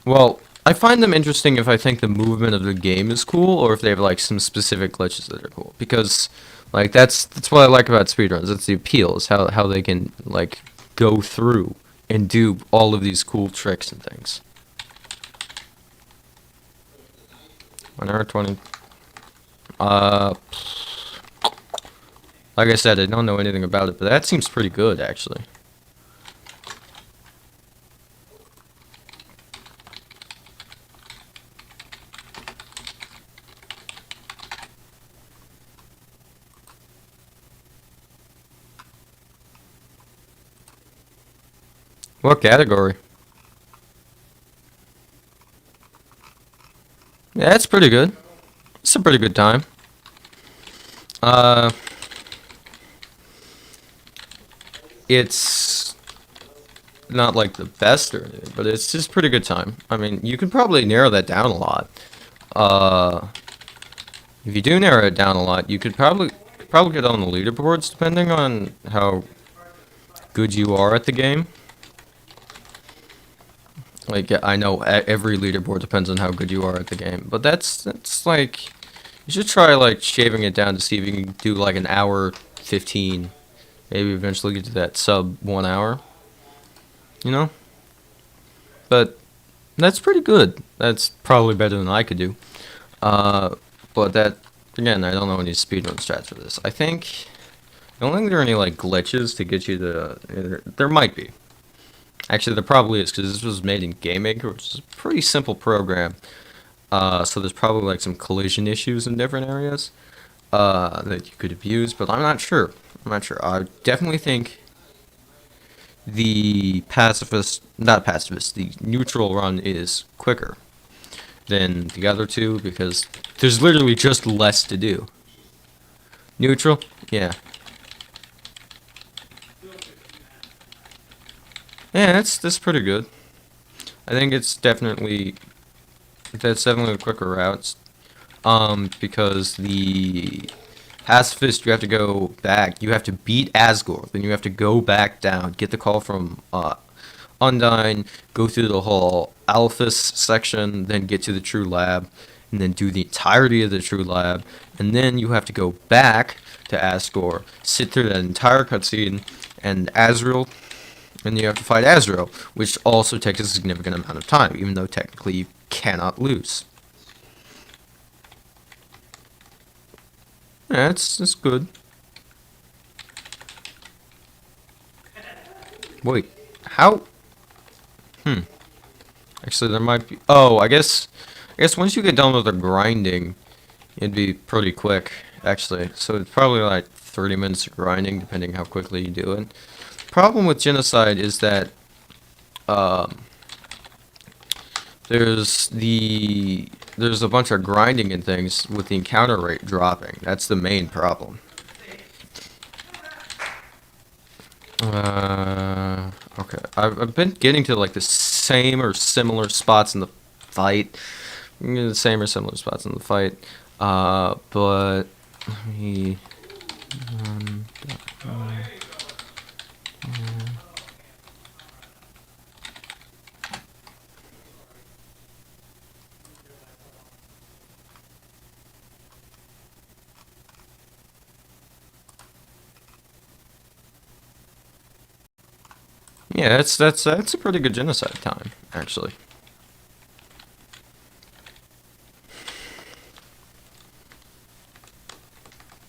Well, I find them interesting if I think the movement of the game is cool, or if they have, like, some specific glitches that are cool. Because, like, that's what I like about speedruns. It's the appeal, is how they can, like, go through and do all of these cool tricks and things. 1 hour 20. Like I said, I don't know anything about it, but that seems pretty good, actually. What category? Yeah, it's pretty good. It's a pretty good time. It's not like the best or anything, but it's just pretty good time. I mean, you could probably narrow that down a lot. If you do narrow it down a lot, you could probably get on the leaderboards depending on how good you are at the game. Like, I know every leaderboard depends on how good you are at the game, but that's like, you should try like shaving it down to see if you can do like an hour 15, maybe eventually get to that sub 1 hour, you know? But that's pretty good. That's probably better than I could do. But that, again, I don't know any speedrun strats for this. I don't think there are any like glitches to get you to, there might be. Actually, there probably is, because this was made in GameMaker, which is a pretty simple program. So there's probably like some collision issues in different areas that you could abuse, but I'm not sure. I'm not sure. I definitely think the not pacifist, the neutral run is quicker than the other two because there's literally just less to do. Neutral? Yeah. Yeah, that's pretty good. I think that's definitely the quicker routes. Because the pacifist you have to go back. You have to beat Asgore, then you have to go back down, get the call from Undyne, go through the whole Alphys section, then get to the True Lab, and then do the entirety of the True Lab, and then you have to go back to Asgore, sit through that entire cutscene, and Azrael, and you have to fight Azrael, which also takes a significant amount of time, even though technically you cannot lose. Yeah, it's good. Wait, how? Hmm. Actually, there might be. Oh, I guess once you get done with the grinding, it'd be pretty quick. Actually, so it's probably like 30 minutes of grinding, depending how quickly you do it. Problem with genocide is that um, there's a bunch of grinding and things with the encounter rate dropping. That's the main problem. Okay. I've been getting to like the same or similar spots in the fight. The same or similar spots in the fight. But let me. Um, yeah, that's a pretty good genocide time, actually.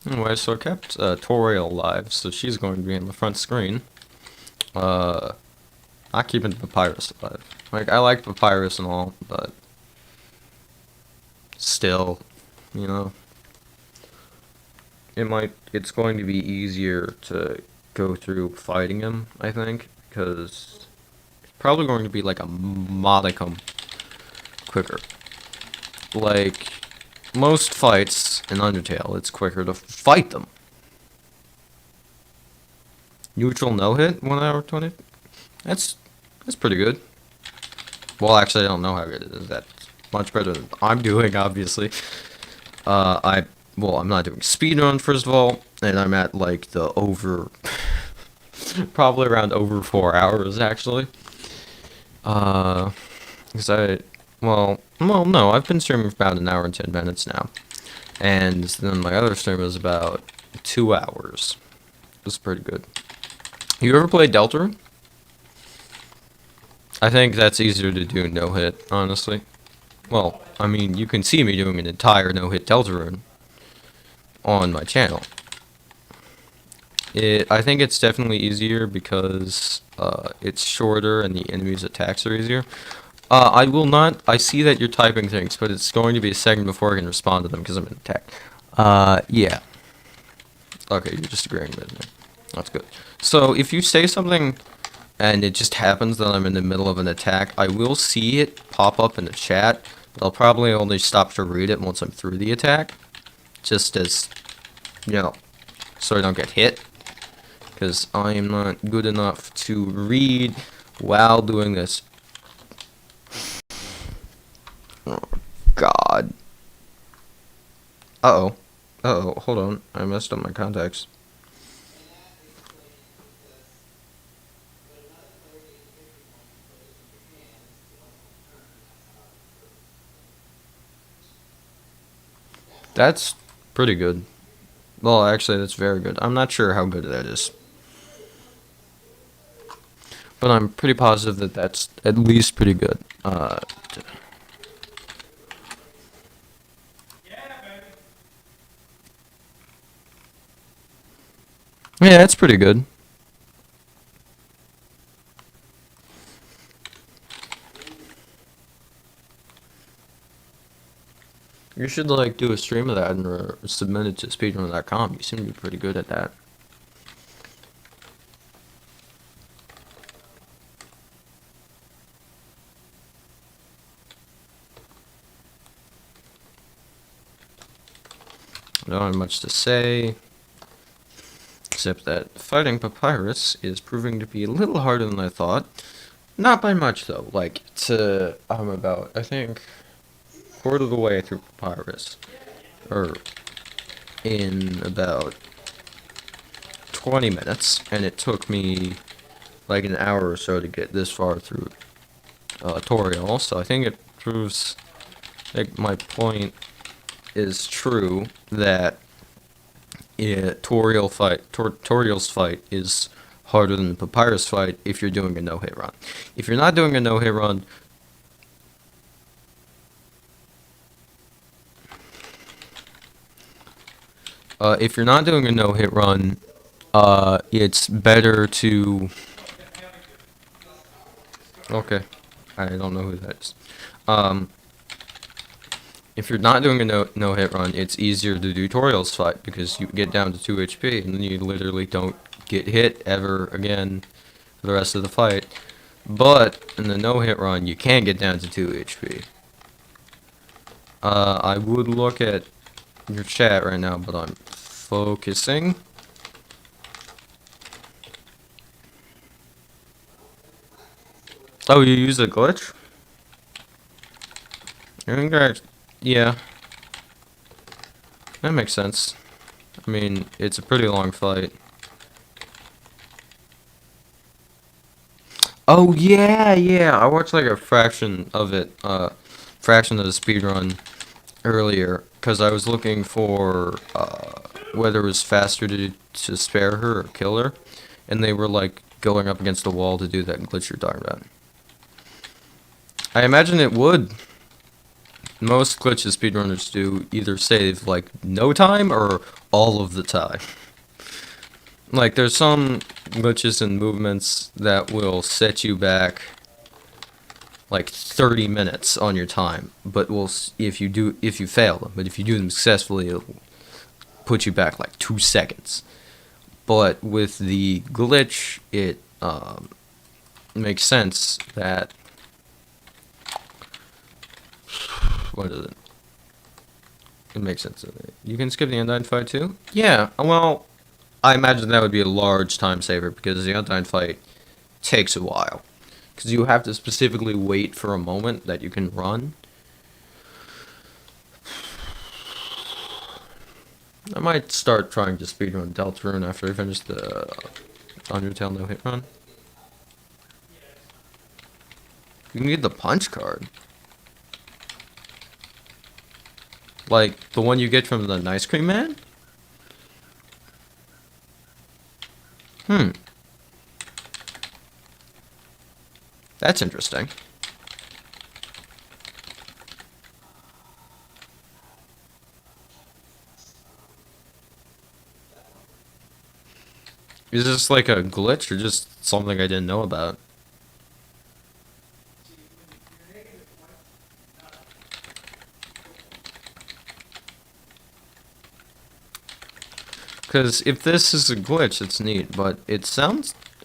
Anyway, so I kept Toriel alive, so she's going to be in the front screen. Uh, Not keeping Papyrus alive. Like, I like Papyrus and all, but still, you know, it's going to be easier to go through fighting him, I think, because it's probably going to be like a modicum quicker. Like, most fights in Undertale, it's quicker to fight them. Neutral no-hit, 1 hour 20? That's pretty good. Well, actually, I don't know how good it is. That's much better than I'm doing, obviously. I'm not doing speedrun, first of all, and I'm at, like, the over... probably around over 4 hours, actually. Because no, I've been streaming for about an hour and 10 minutes now. And then my other stream was about 2 hours. It was pretty good. You ever played Deltarune? I think that's easier to do no-hit, honestly. Well, I mean, you can see me doing an entire no-hit Deltarune on my channel. I think it's definitely easier because it's shorter and the enemy's attacks are easier. I see that you're typing things, but it's going to be a second before I can respond to them because I'm in attack. Yeah. Okay, you're just agreeing with me. That's good. So, if you say something and it just happens that I'm in the middle of an attack, I will see it pop up in the chat, but I'll probably only stop to read it once I'm through the attack. Just as, so I don't get hit. Because I am not good enough to read while doing this. Oh, God. Uh-oh. Uh-oh, hold on. I messed up my contacts. That's pretty good. Well, actually, that's very good. I'm not sure how good that is. But I'm pretty positive that that's at least pretty good. Yeah, that's pretty good. You should, like, do a stream of that and submit it to speedrun.com. You seem to be pretty good at that. I don't have much to say, except that fighting Papyrus is proving to be a little harder than I thought. Not by much, though. Like, I'm about, I think, quarter of the way through Papyrus. Or, in about 20 minutes, and it took me like an hour or so to get this far through tutorial, so I think it proves like my point is true that tutorial's fight is harder than the Papyrus fight if you're doing a no-hit run. If you're not doing a no-hit run, it's better to. Okay, I don't know who that is. If you're not doing a no hit run, it's easier to do tutorials fight because you get down to 2 HP and then you literally don't get hit ever again for the rest of the fight. But in the no hit run, you can get down to 2 HP. I would look at your chat right now, but I'm focusing. Oh, you use a glitch? Yeah, that makes sense. I mean, it's a pretty long fight. Oh yeah, yeah. I watched like a fraction of it, fraction of the speedrun earlier, because I was looking for whether it was faster to spare her or kill her, and they were like going up against the wall to do that glitch you're talking about. I imagine it would. Most glitches speedrunners do either save like no time or all of the time. Like there's some glitches and movements that will set you back like 30 minutes on your time, but if you fail them, but if you do them successfully, it'll put you back like 2 seconds. But with the glitch, it makes sense that what is it? It makes sense. You can skip the Undyne fight too? Yeah, well, I imagine that would be a large time saver because the Undyne fight takes a while. Because you have to specifically wait for a moment that you can run. I might start trying to speedrun Deltarune after I finish the Undertale No-hit run. You can get the punch card. Like, the one you get from the Ice Cream Man? That's interesting. Is this like a glitch or just something I didn't know about? Because if this is a glitch, it's neat, but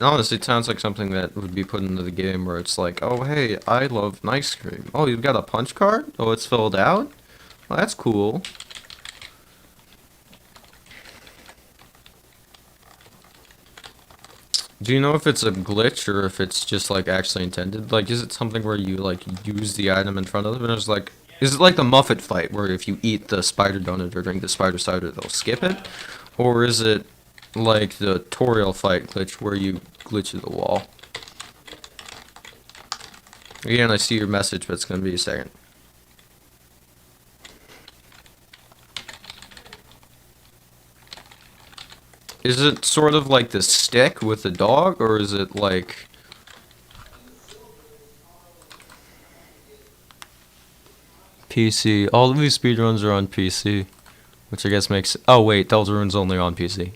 honestly, it sounds like something that would be put into the game where it's like, oh, hey, I love ice cream. Oh, you've got a punch card? Oh, it's filled out? Well, that's cool. Do you know if it's a glitch or if it's just, like, actually intended? Like, is it something where you, like, use the item in front of them and it's like, Is it like the Muffet fight, where if you eat the spider donut or drink the spider cider, they'll skip it? Or is it like the Toriel fight glitch, where you glitch through the wall? Again, I see your message, but it's gonna be a second. Is it sort of like the stick with the dog, or is it like... PC. All of these speedruns are on PC, which I guess makes... Oh wait, Deltarune's only on PC.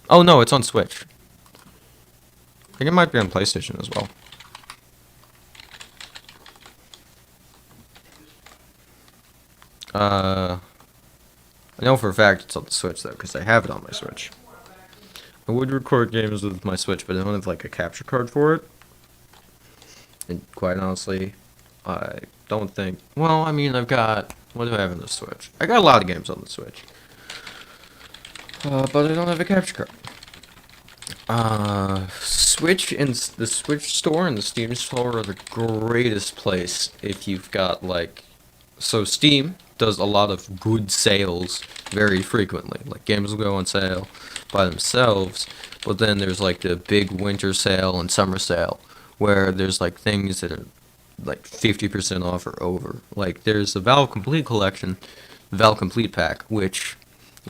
Oh no, it's on Switch. I think it might be on PlayStation as well. I know for a fact it's on the Switch though, because I have it on my Switch. I would record games with my Switch, but I don't have like a capture card for it. And quite honestly, I don't think... Well, I mean, I've got... What do I have on the Switch? I got a lot of games on the Switch. But I don't have a capture card. Switch and the Switch store and the Steam store are the greatest place if you've got, like... So Steam does a lot of good sales very frequently. Like, games will go on sale by themselves, but then there's, like, the big winter sale and summer sale, where there's, like, things that are like 50% off or over. Like, there's the Valve Complete collection, Valve Complete pack, which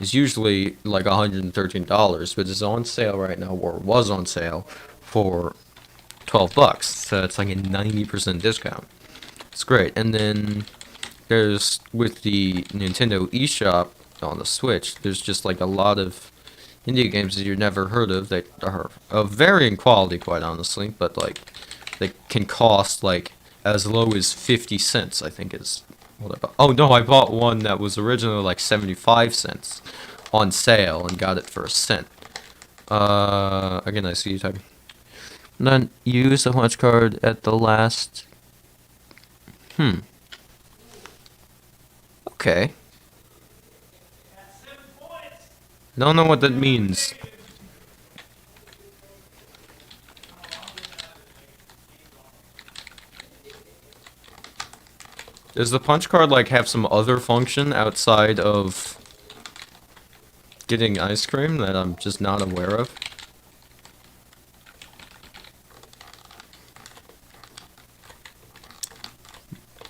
is usually like $113, but is on sale right now, or was on sale for $12. So it's like a 90% discount. It's great. And then there's, with the Nintendo eShop on the Switch, there's just like a lot of indie games that you've never heard of that are of varying quality, quite honestly, but like they can cost like as low as 50 cents, I think is what I bought. Oh no, I bought one that was originally like 75 cents on sale and got it for a cent. Again, I see you typing. Then use the punch card at the last... Okay. Don't know what that means. Does the punch card, like, have some other function outside of getting ice cream that I'm just not aware of?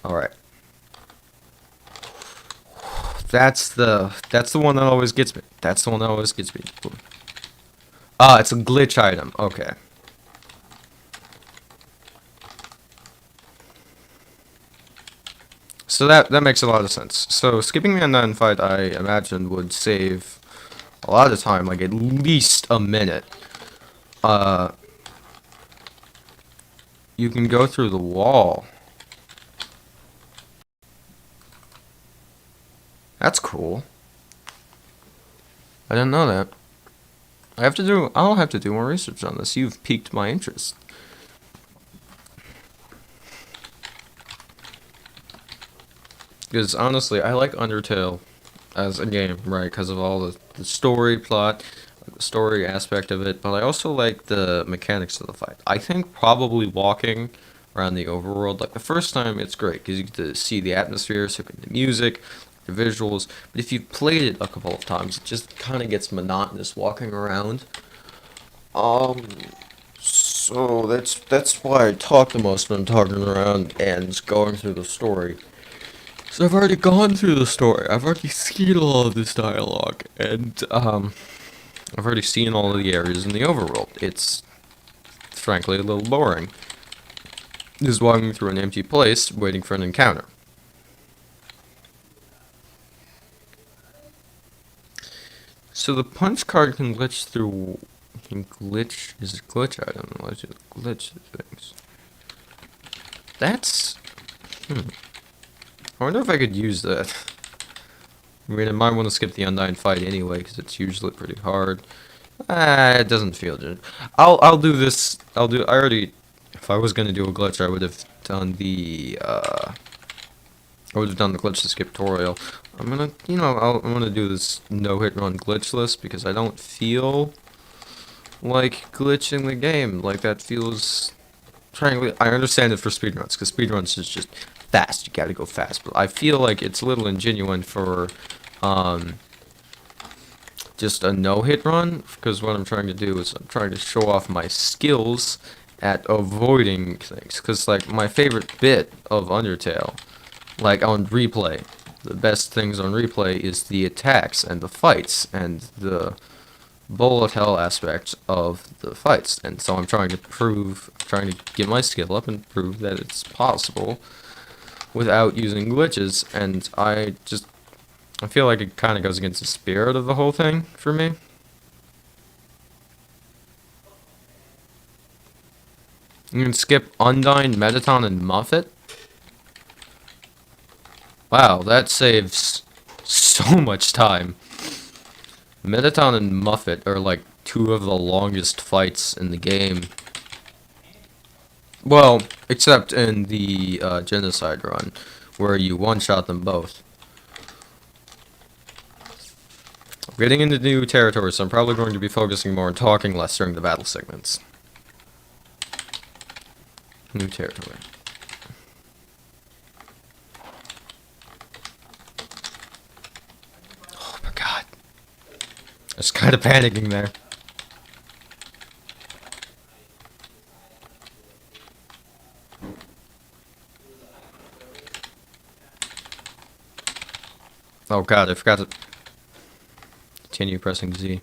Alright. That's the one that always gets me. That's the one that always gets me. Ah, it's a glitch item. Okay. So that makes a lot of sense. So skipping the Undyne fight, I imagine, would save a lot of time, like at least a minute. You can go through the wall. That's cool. I didn't know that. I'll have to do more research on this. You've piqued my interest. Because honestly, I like Undertale as a game, right? Because of all the story plot, the story aspect of it, but I also like the mechanics of the fight. I think probably walking around the overworld, like the first time, it's great because you get to see the atmosphere, so the music, the visuals. But if you've played it a couple of times, it just kind of gets monotonous walking around. So that's why I talk the most when I'm talking around and going through the story. So I've already gone through the story. I've already seen all of this dialogue, and I've already seen all of the areas in the overworld. It's frankly a little boring. Just walking through an empty place, waiting for an encounter. So the punch card can glitch through. Is a glitch item. Let's just glitch things. That's. I wonder if I could use that. I mean, I might want to skip the Undyne fight anyway, because it's usually pretty hard. It doesn't feel good. I'll do this. I already. If I was gonna do a glitch, I would have done the. I would have done the glitch to skip tutorial. I'm gonna, I'm gonna do this no-hit run glitchless because I don't feel like glitching the game. Like that feels. Frankly, I understand it for speedruns, because speedruns is just fast. You gotta go fast. But I feel like it's a little ingenuine for just a no-hit run, because what I'm trying to do is I'm trying to show off my skills at avoiding things. Because, like, my favorite bit of Undertale, like, on replay, the best things on replay is the attacks and the fights and the bullet hell aspects of the fights. And so I'm trying to get my skill up and prove that it's possible without using glitches, and I feel like it kind of goes against the spirit of the whole thing for me. You can skip Undyne, Metaton, and Muffet. Wow, that saves so much time. Metaton and Muffet are like two of the longest fights in the game. Well, except in the genocide run, where you one-shot them both. Getting into new territory, so I'm probably going to be focusing more on talking less during the battle segments. New territory. Oh my god. I was kind of panicking there. Oh god, I forgot to continue pressing Z.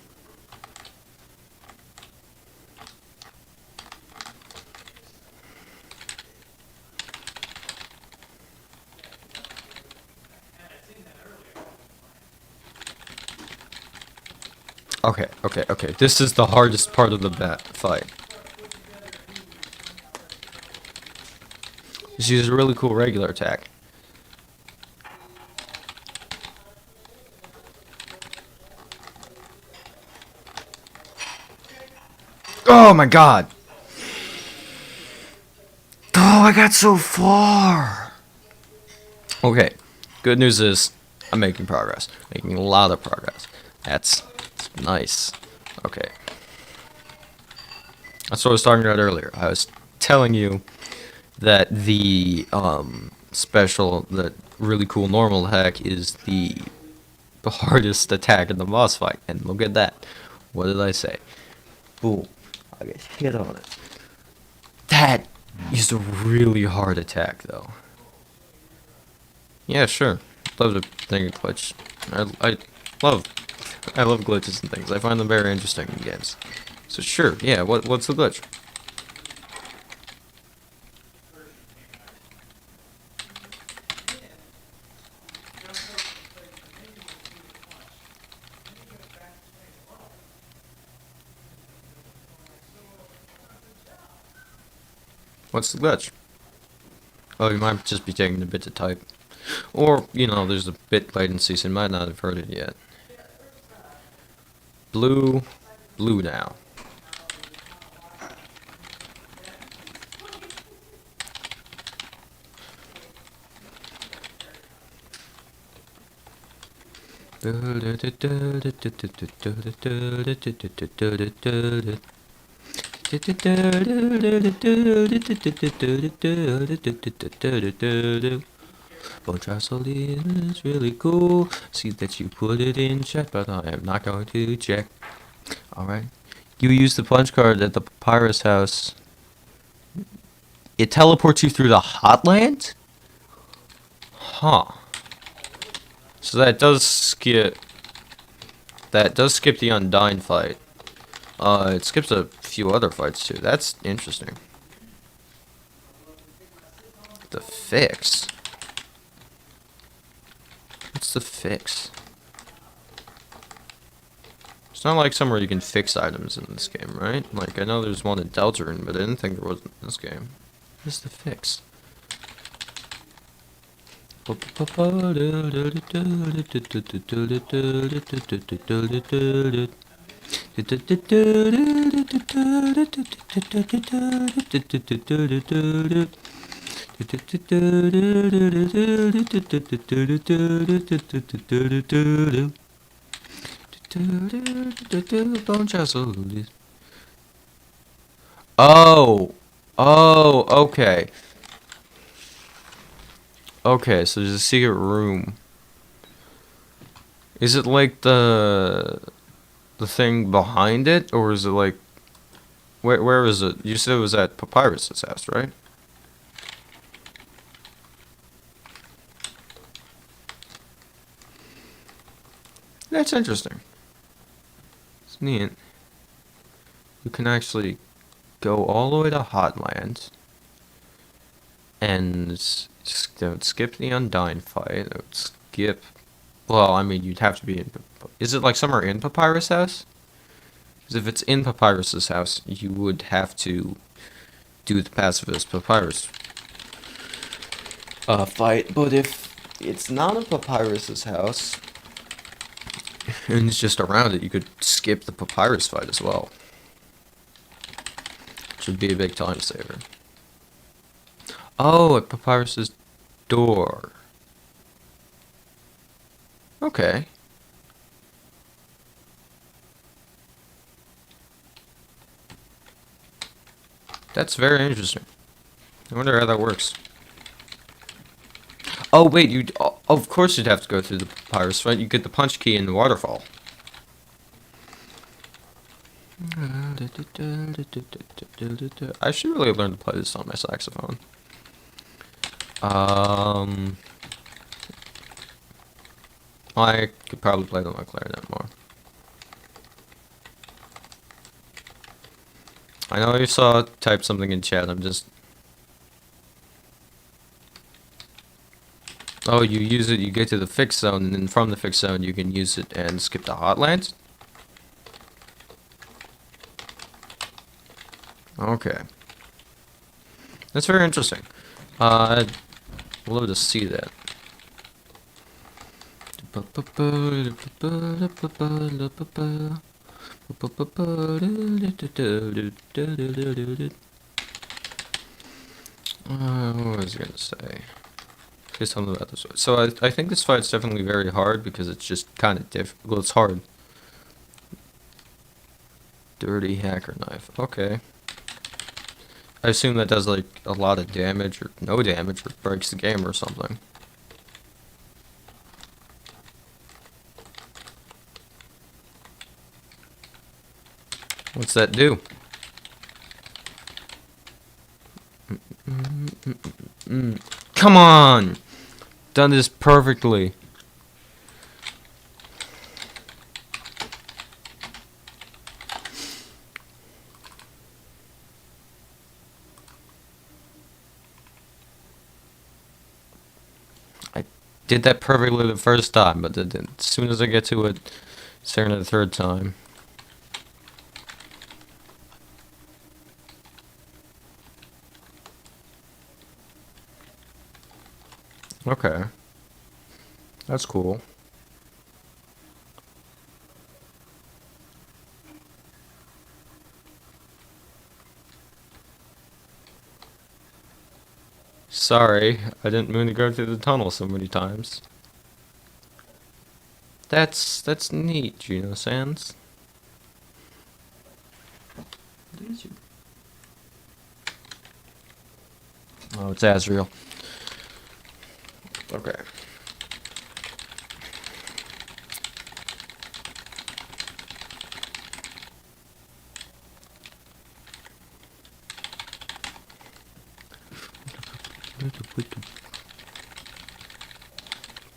Okay. This is the hardest part of the fight. Just use a really cool regular attack. Oh my god! Oh, I got so far! Okay, good news is I'm making progress. Making a lot of progress. That's nice. Okay. That's what I was talking about earlier. I was telling you that the the really cool normal attack is the hardest attack in the boss fight. And look at that. What did I say? Boom. I get hit on it. That is a really hard attack, though. Yeah, sure. Love to think glitch. I love glitches and things. I find them very interesting in games. So sure, yeah. What's the glitch? What's the glitch? Oh, you might just be taking a bit to type. Or, you know, there's a bit latency, so you might not have heard it yet. Blue now. Bone slowly is really cool. See that you put it in chat, but I am not going to check. Alright. You use the punch card at the papyrus house. It teleports you through the hotland? Huh. So that does skip the Undyne fight. It skips a few other fights too. That's interesting. The fix. What's the fix? It's not like somewhere you can fix items in this game, right? Like, I know there's one in Deltarune, but I didn't think there was in this game. What's the fix? Oh, okay. Okay, so there's a secret room. Is it like the thing behind it, or is it like where is it? You said it was at Papyrus's house, right? That's interesting. It's neat. You can actually go all the way to Hotland and don't skip the Undyne fight. Don't skip. Well, I mean, you'd have to be in. Is it like somewhere in Papyrus house? Because if it's in Papyrus's house, you would have to do the pacifist Papyrus fight. But if it's not in Papyrus's house and it's just around it, you could skip the Papyrus fight as well. Which would be a big time saver. Oh, at Papyrus's door. Okay. That's very interesting. I wonder how that works. Oh, wait, of course you'd have to go through the Papyrus fight. You get the punch key in the waterfall. I should really learn to play this on my saxophone. I could probably play it on my clarinet more. I know you saw type something in chat. I'm just. Oh, you use it. You get to the fixed zone, and then from the fixed zone, you can use it and skip to Hotlands. Okay. That's very interesting. I'd love to see that. What was I gonna say? Say something about this. So I think this fight's definitely very hard because it's just kind of different. Well, it's hard. Dirty hacker knife. Okay. I assume that does like a lot of damage or no damage or breaks the game or something. What's that do? Come on! Done this perfectly. I did that perfectly the first time, but as soon as I get to it, second or the third time. Okay. That's cool. Sorry, I didn't mean to go through the tunnel so many times. That's neat, Gino Sands. Oh, it's Azrael. Okay.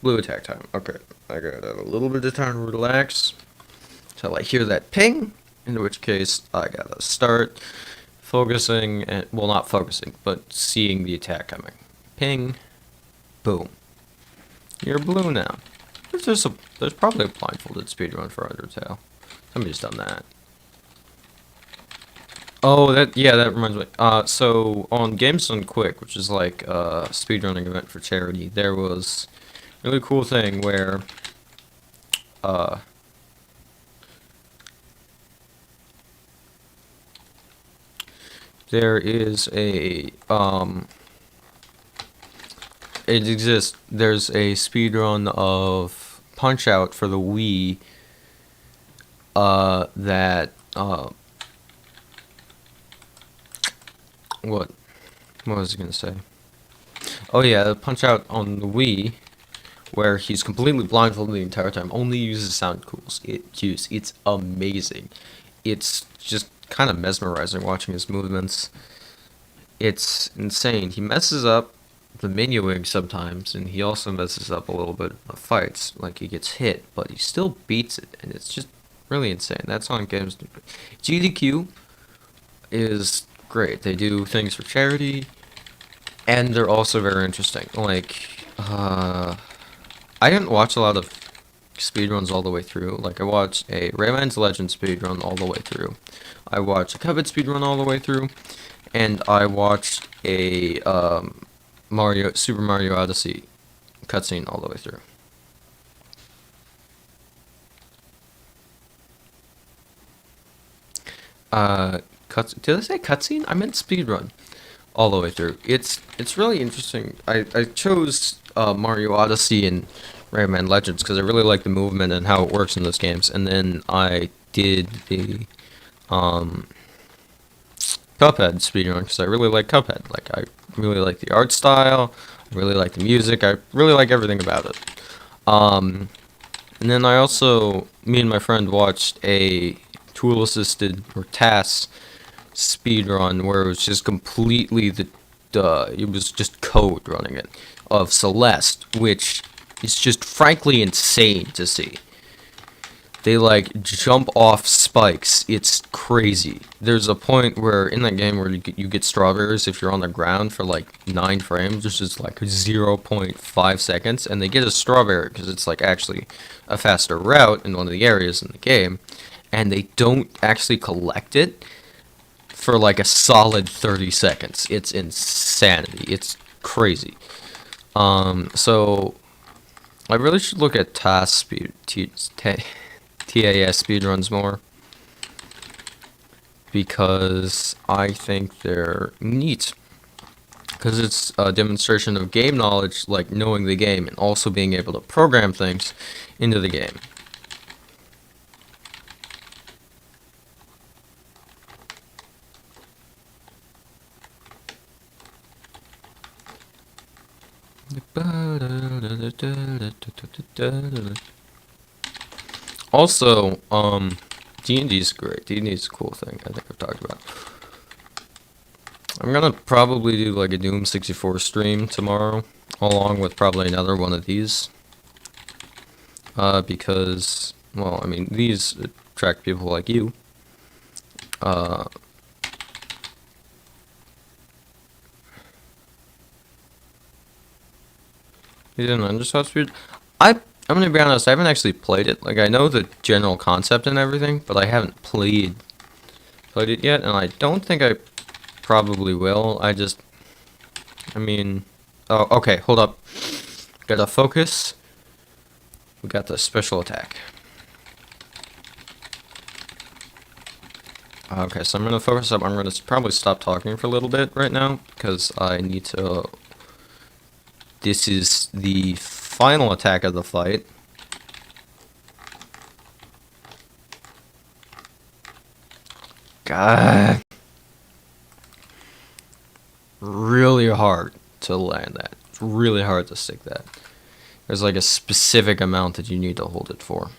Blue attack time. Okay. I got a little bit of time to relax till I hear that ping, in which case I gotta start focusing, and well, not focusing, but seeing the attack coming. Ping. Boom. You're blue now. There's probably a blindfolded speedrun for Undertale. Somebody's done that. Oh, that reminds me. So on Games Done Quick, which is like a speedrunning event for charity, there was a really cool thing where there is a it exists. There's a speedrun of Punch Out for the Wii. That what was I gonna say? Oh yeah, the Punch Out on the Wii, where he's completely blindfolded the entire time, only uses cues. It's amazing. It's just kind of mesmerizing watching his movements. It's insane. He messes up the menuing sometimes, and he also messes up a little bit in the fights. Like he gets hit, but he still beats it, and it's just really insane. That's on games. GDQ is great. They do things for charity, and they're also very interesting. I didn't watch a lot of speedruns all the way through. Like, I watched a Rayman's Legend speedrun all the way through. I watched a Cuphead speedrun all the way through. And I watched a Super Mario Odyssey cutscene all the way through. Did I say cutscene? I meant speedrun all the way through. It's really interesting. I chose Mario Odyssey and Rayman Legends because I really like the movement and how it works in those games. And then I did the um, Cuphead speedrun because I really like Cuphead. Like I really like the art style, I really like the music, I really like everything about it. Um, and then I also, me and my friend watched a tool assisted or TAS speedrun where it was just completely it was just code running it of Celeste, which is just frankly insane to see. They like jump off spikes. It's crazy. There's a point where in that game where you get strawberries if you're on the ground for like 9 frames, which is like 0.5 seconds, and they get a strawberry because it's like actually a faster route in one of the areas in the game, and they don't actually collect it for like a solid 30 seconds. It's insanity. It's crazy. So I really should look at TAS TAS speedruns more because I think they're neat. Because it's a demonstration of game knowledge, like knowing the game and also being able to program things into the game. Also, D&D is great. D&D is a cool thing. I think I've talked about. I'm gonna probably do like a Doom 64 stream tomorrow, along with probably another one of these. Because, well, I mean, these attract people like you. You didn't understand speed? I'm gonna be honest, I haven't actually played it. Like, I know the general concept and everything, but I haven't played it yet, and I don't think I probably will. I mean, oh, okay, hold up. Gotta focus. We got the special attack. Okay, so I'm gonna focus up. I'm gonna probably stop talking for a little bit right now, because I need to... This is the final attack of the fight. God. Really hard to land that. It's really hard to stick that. There's like a specific amount that you need to hold it for.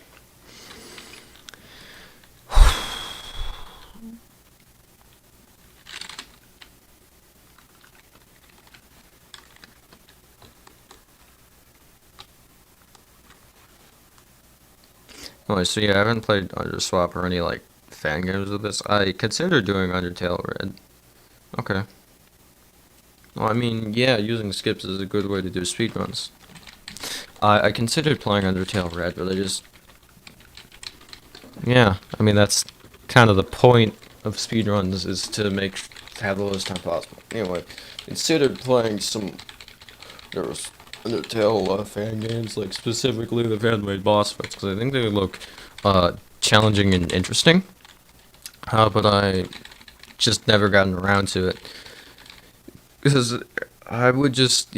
Anyway, so yeah, I haven't played Underswap or any like fan games with this. I considered doing Undertale Red. Okay. Well, I mean, yeah, using skips is a good way to do speedruns. I considered playing Undertale Red, but I just... Yeah, I mean, that's kind of the point of speedruns, is to have the lowest time possible. Anyway, considered playing some... There was Undertale fan games, like specifically the fan-made boss fights, because I think they look challenging and interesting. But I just never gotten around to it. Because I would just,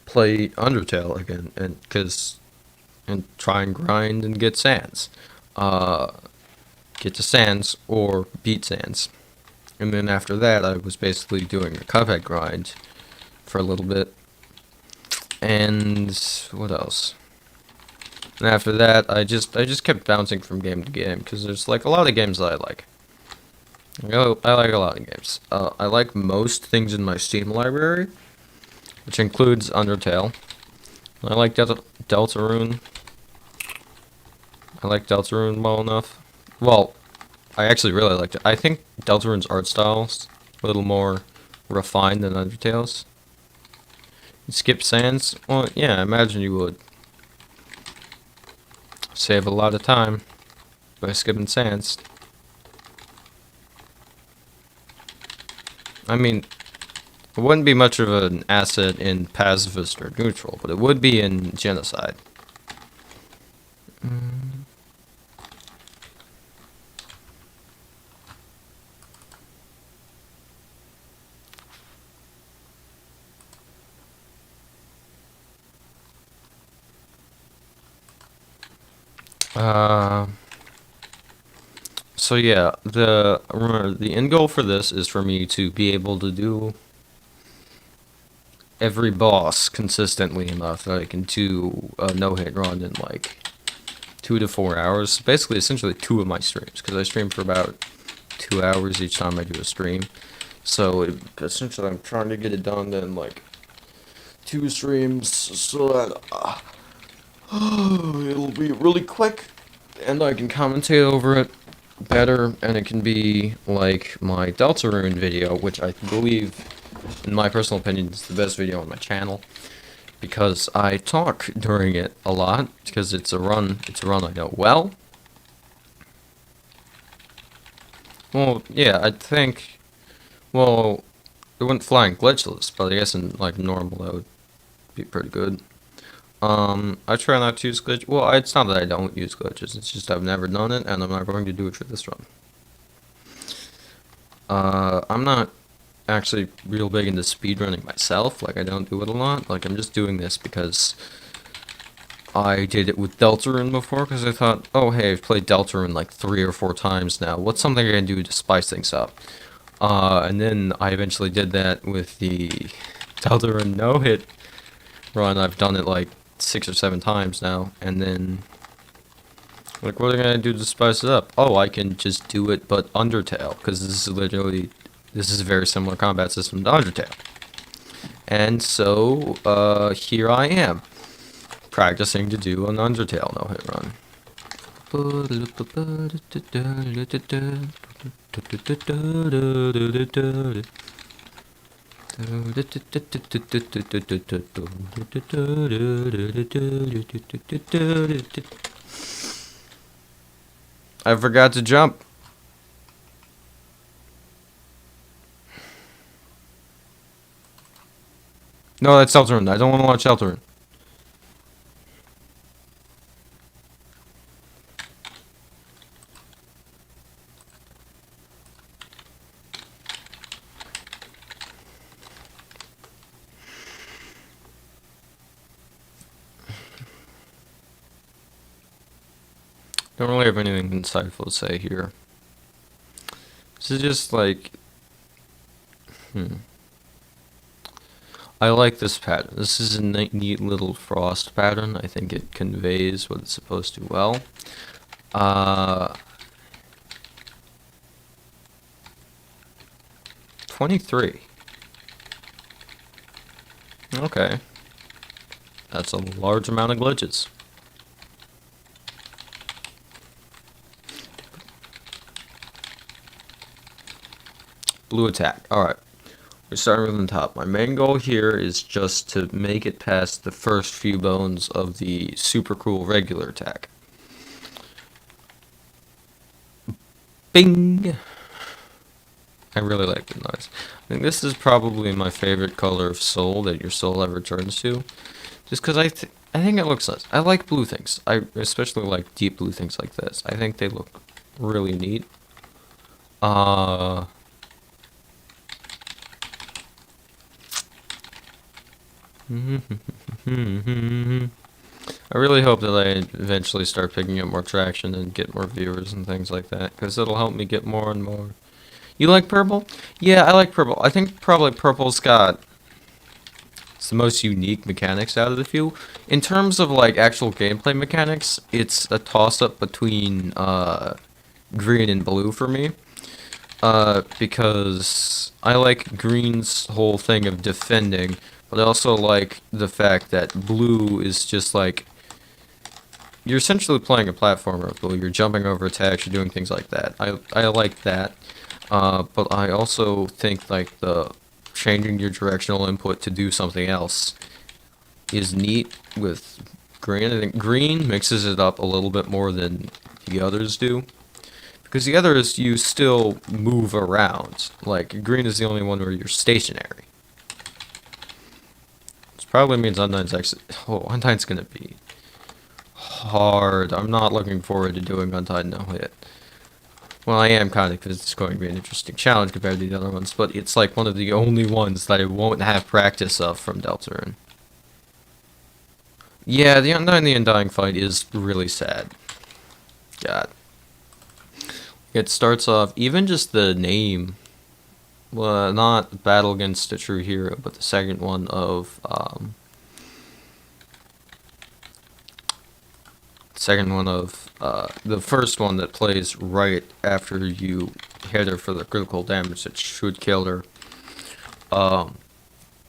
play Undertale again, and try and grind and get Sans. Get to Sans or beat Sans. And then after that, I was basically doing a Cuphead grind for a little bit. And what else? And after that, I just kept bouncing from game to game because there's like a lot of games that I like. I like a lot of games. I like most things in my Steam library, which includes Undertale. I like Deltarune. I like Deltarune well enough. Well, I actually really liked it. I think Deltarune's art style's a little more refined than Undertale's. You skip Sans? Well, yeah, I imagine you would. Save a lot of time by skipping Sans. I mean, it wouldn't be much of an asset in pacifist or neutral, but it would be in genocide. Uh, so yeah, remember the end goal for this is for me to be able to do every boss consistently enough that I can do a no-hit run in like 2 to 4 hours. Basically, essentially 2 of my streams, because I stream for about 2 hours each time I do a stream. So essentially, I'm trying to get it done in like 2 streams, so that it'll be really quick, and I can commentate over it better, and it can be like my Deltarune video, which I believe, in my personal opinion, is the best video on my channel, because I talk during it a lot, because it's a run I know well. Well, yeah, I think, well, it wouldn't fly in glitchless, but I guess in like normal that would be pretty good. I try not to use glitch. Well, it's not that I don't use glitches. It's just I've never done it, and I'm not going to do it for this run. I'm not actually real big into speedrunning myself. Like, I don't do it a lot. Like, I'm just doing this because I did it with Deltarune before, because I thought, oh, hey, I've played Deltarune like 3 or 4 times now. What's something I can do to spice things up? And then I eventually did that with the Deltarune No-hit run. I've done it like 6 or 7 times now, and then like, what am I gonna do to spice it up? Oh, I can just do it, but Undertale, because this is a very similar combat system to Undertale. And so, here I am, practicing to do an Undertale no-hit run. I forgot to jump. No, that's Deltarune. I don't want to launch Deltarune. Don't really have anything insightful to say here. This is just like, I like this pattern. This is a neat little frost pattern. I think it conveys what it's supposed to well. 23. Okay. That's a large amount of glitches. Blue attack. Alright. We're starting from the top. My main goal here is just to make it past the first few bones of the super cool regular attack. Bing! I really like the noise. I think this is probably my favorite color of soul that your soul ever turns to. Just because I think it looks nice. I like blue things. I especially like deep blue things like this. I think they look really neat. I really hope that I eventually start picking up more traction and get more viewers and things like that, because it'll help me get more and more. You like purple? Yeah, I like purple. I think probably purple's got It's the most unique mechanics out of the few. In terms of like actual gameplay mechanics, it's a toss-up between green and blue for me. Because I like green's whole thing of defending, but I also like the fact that blue is just like you're essentially playing a platformer with blue. You're jumping over attacks, you're doing things like that. I like that. But I also think like the changing your directional input to do something else is neat with green. I think green mixes it up a little bit more than the others do. Because the others, you still move around. Like, green is the only one where you're stationary. Which probably means Undyne's actually... Oh, Undyne's gonna be hard. I'm not looking forward to doing Undertale No-hit. Well, I am kind of, because it's going to be an interesting challenge compared to the other ones, but it's like one of the only ones that I won't have practice of from Deltarune. Yeah, the Undying fight is really sad. God. It starts off, even just the name, well, not Battle Against a True Hero, but the second one of, the first one that plays right after you hit her for the critical damage that should kill her.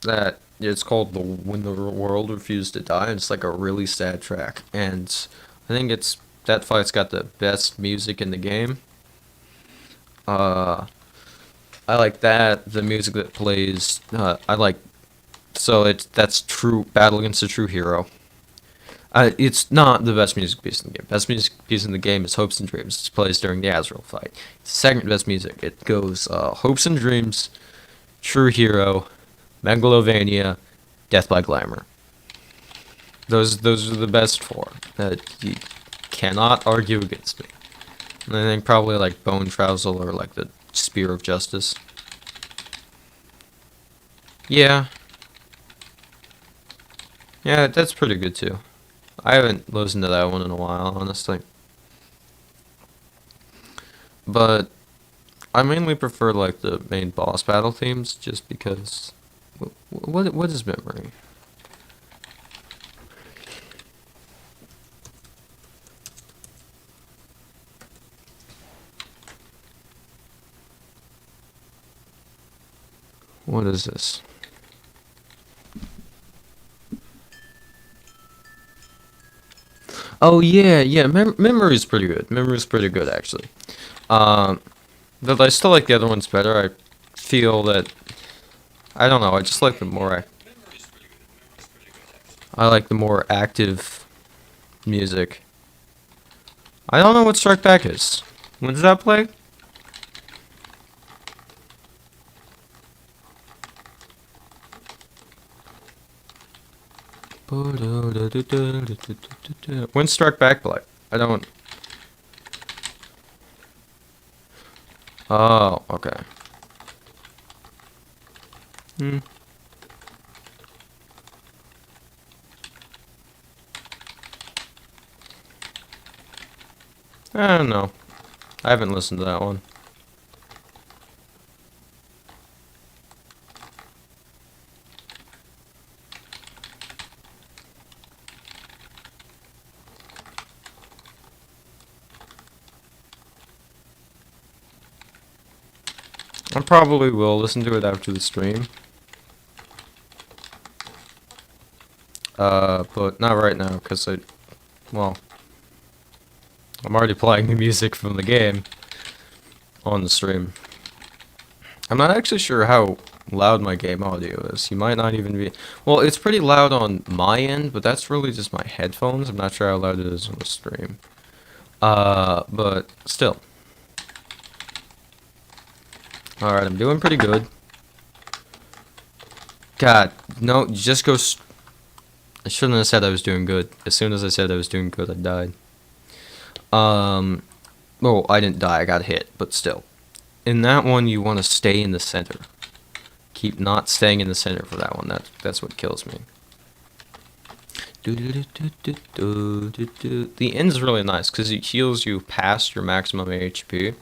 That it's called the When the World Refused to Die, and it's like a really sad track. And I think that fight's got the best music in the game. I like that. The music that plays, that's true Battle Against a True Hero. It's not the best music piece in the game. Best music piece in the game is Hopes and Dreams. It plays during the Azrael fight. It's the second best music. It goes Hopes and Dreams, True Hero, Megalovania, Death by Glamour. Those are the best four. You cannot argue against me. And I think probably like Bone Trousel or like the Spear of Justice. Yeah. Yeah, that's pretty good too. I haven't listened to that one in a while, honestly. But I mainly prefer like the main boss battle themes just because what is memory? What is this? Oh yeah. Memory's pretty good. Memory's pretty good actually. But I still like the other ones better. I feel that I don't know. I just like the more I like the more active music. I don't know what Strike Back is. When does that play? When Strike Back play? I don't. Oh, okay. I don't know. I haven't listened to that one. I probably will listen to it after the stream. But not right now, because well, I'm already playing the music from the game on the stream. I'm not actually sure how loud my game audio is. You might not even be... Well, it's pretty loud on my end, but that's really just my headphones. I'm not sure how loud it is on the stream. But still. Alright, I'm doing pretty good. God, no, just go... I shouldn't have said I was doing good. As soon as I said I was doing good, I died. Well, I didn't die, I got hit, but still. In that one, you want to stay in the center. Keep not staying in the center for that one. That's what kills me. The end's really nice, because it heals you past your maximum HP.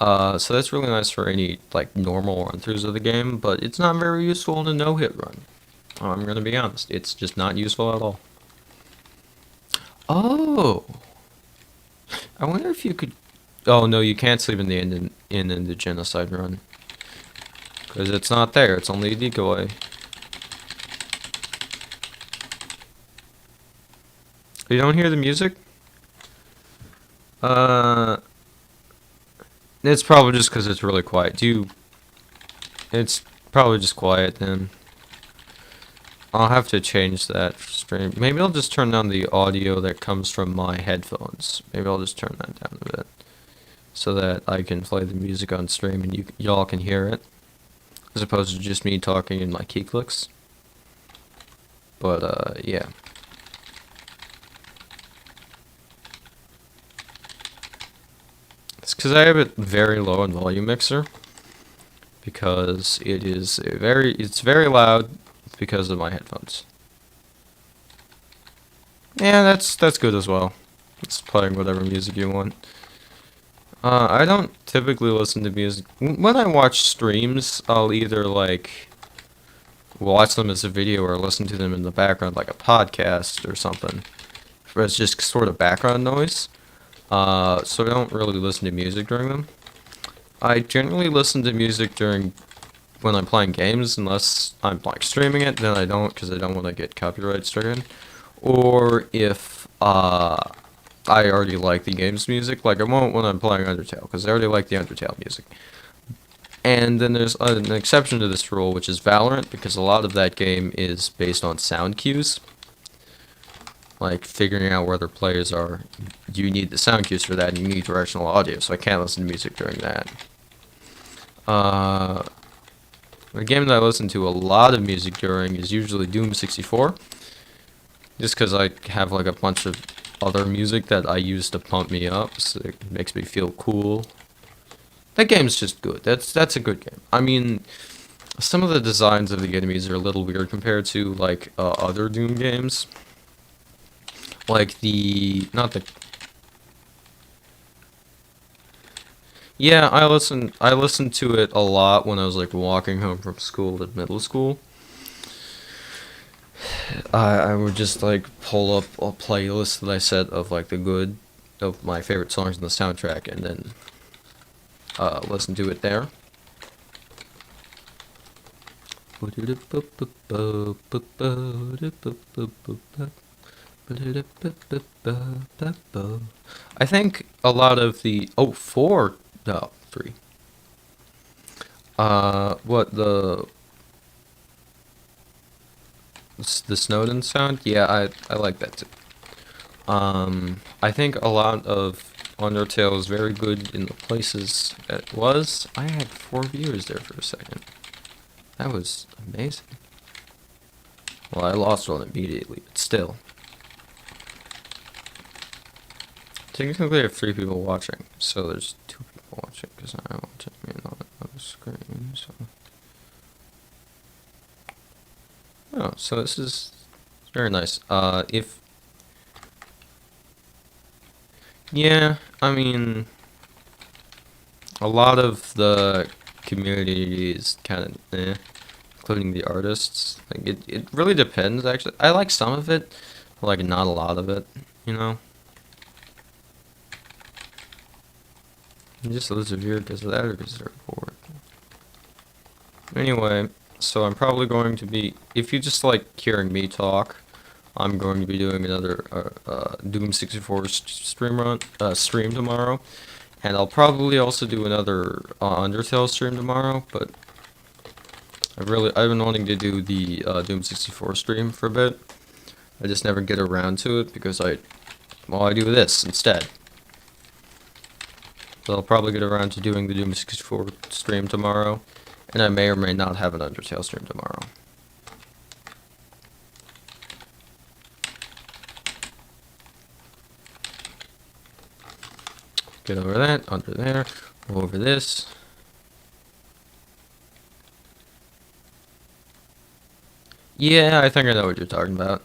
So that's really nice for any, like, normal run-throughs of the game, but it's not very useful in a no-hit run. I'm gonna be honest. It's just not useful at all. Oh, I wonder if you could. Oh no, you can't sleep in the in the genocide run because it's not there. It's only a decoy. You don't hear the music? Uh, it's probably just because it's really quiet. Do you? It's probably just quiet then. I'll have to change that stream. Maybe I'll just turn down the audio that comes from my headphones. Maybe I'll just turn that down a bit so that I can play the music on stream and y'all can hear it, as opposed to just me talking in my key clicks. But yeah. It's because I have it very low on volume mixer because it's very loud because of my headphones. Yeah, that's good as well. It's playing whatever music you want. I don't typically listen to music. When I watch streams, I'll either like watch them as a video or listen to them in the background like a podcast or something. But it's just sort of background noise. So I don't really listen to music during them. I generally listen to music during when I'm playing games, unless I'm like streaming it, then I don't, because I don't want to get copyright stricken. Or if I already like the game's music, like I won't when I'm playing Undertale, because I already like the Undertale music. And then there's an exception to this rule, which is Valorant, because a lot of that game is based on sound cues. Like figuring out where other players are. You need the sound cues for that, and you need directional audio, so I can't listen to music during that. The game that I listen to a lot of music during is usually Doom 64. Just because I have like a bunch of other music that I use to pump me up, so it makes me feel cool. That game's just good. That's a good game. I mean, some of the designs of the enemies are a little weird compared to like other Doom games. Like not the. Yeah, I listened to it a lot when I was like walking home from school at middle school. I would just like pull up a playlist that I set of like of my favorite songs in the soundtrack, and then listen to it there. I think a lot of the four, no, three. What the Snowden sound? Yeah, I like that too. I think a lot of Undertale is very good in the places that it was. I had 4 viewers there for a second. That was amazing. Well, I lost one immediately, but still. Technically, I have 3 people watching, so there's 2 people watching because I watch it on the screen. So. Oh, so this is very nice. Yeah, I mean, a lot of the community is kind of including the artists. Like it really depends, actually. I like some of it, but like not a lot of it, you know? You just lose a viewer because of that or because they're bored. Anyway, so I'm probably going to be, if you just like hearing me talk, I'm going to be doing another Doom 64 stream tomorrow, and I'll probably also do another Undertale stream tomorrow. But I've been wanting to do the Doom 64 stream for a bit. I just never get around to it because I do this instead. So I'll probably get around to doing the Doom 64 stream tomorrow, and I may or may not have an Undertale stream tomorrow. Get over that, under there, over this. Yeah, I think I know what you're talking about.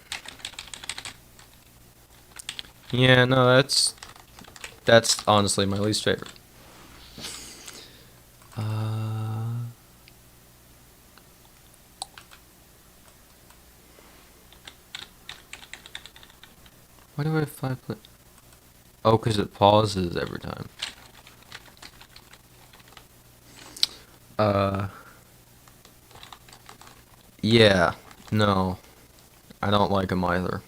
Yeah, no, that's honestly my least favorite. Why do I have 5 play? Oh, because it pauses every time. Uh, yeah, no, I don't like them either.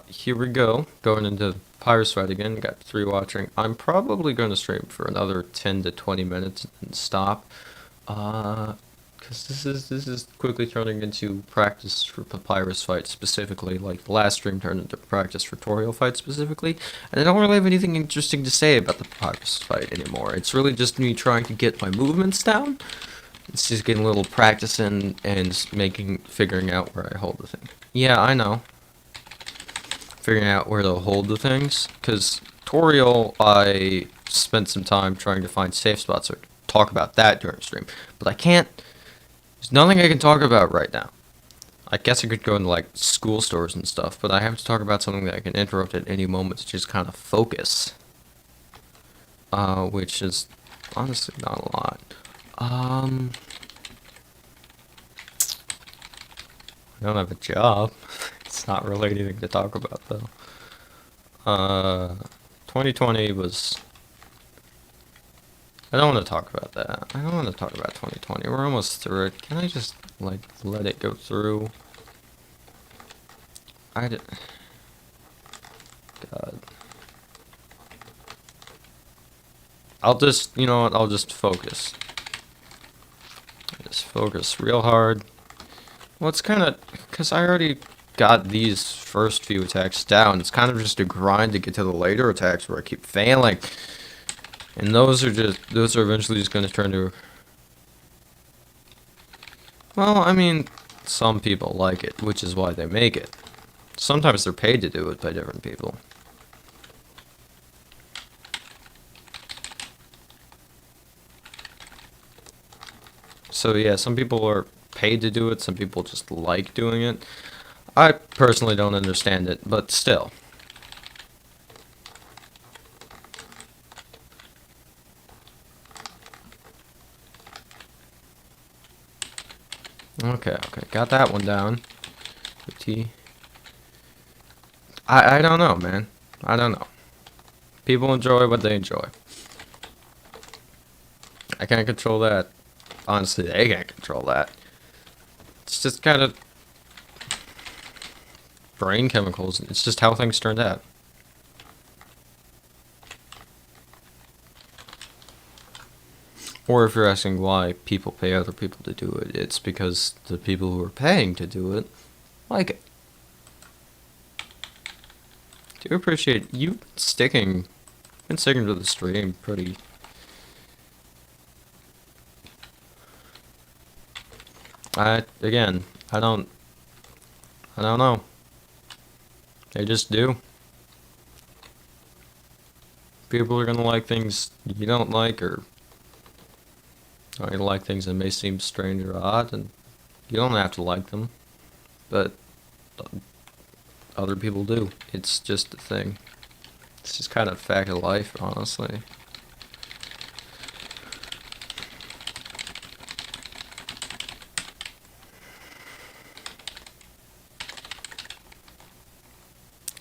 Here we go. Going into Pirate's Fight again. Got 3 watching. I'm probably going to stream for another 10 to 20 minutes and stop. Because this is quickly turning into practice for Papyrus Fight specifically. Like the last stream turned into practice for Toriel Fight specifically, and I don't really have anything interesting to say about the Papyrus Fight anymore. It's really just me trying to get my movements down. It's just getting a little practice in and figuring out where I hold the thing. Yeah, I know. Figuring out where to hold the things, because Toriel, I spent some time trying to find safe spots or talk about that during stream, but I can't. There's nothing I can talk about right now. I guess I could go into like school stores and stuff, but I have to talk about something that I can interrupt at any moment to just kind of focus, which is honestly not a lot. I don't have a job. It's not really anything to talk about though. 2020 was. I don't want to talk about that. I don't want to talk about 2020. We're almost through it. Can I just, like, let it go through? God. I'll just, you know what, I'll just focus. Just focus real hard. Well, it's kind of, because I already got these first few attacks down. It's kind of just a grind to get to the later attacks where I keep failing. And those are eventually just going to turn to... Well, I mean, some people like it, which is why they make it. Sometimes they're paid to do it by different people. So yeah, some people are paid to do it, some people just like doing it. I personally don't understand it, but still. Okay, got that one down. I don't know, man. I don't know. People enjoy what they enjoy. I can't control that. Honestly, they can't control that. It's just kind of brain chemicals. It's just how things turned out. Or if you're asking why people pay other people to do it, it's because the people who are paying to do it like it. Do appreciate you been sticking to the stream pretty. Again, I don't know. They just do. People are gonna like things you don't like, or I like things that may seem strange or odd, and you don't have to like them, but other people do. It's just a thing. It's just kind of a fact of life, honestly.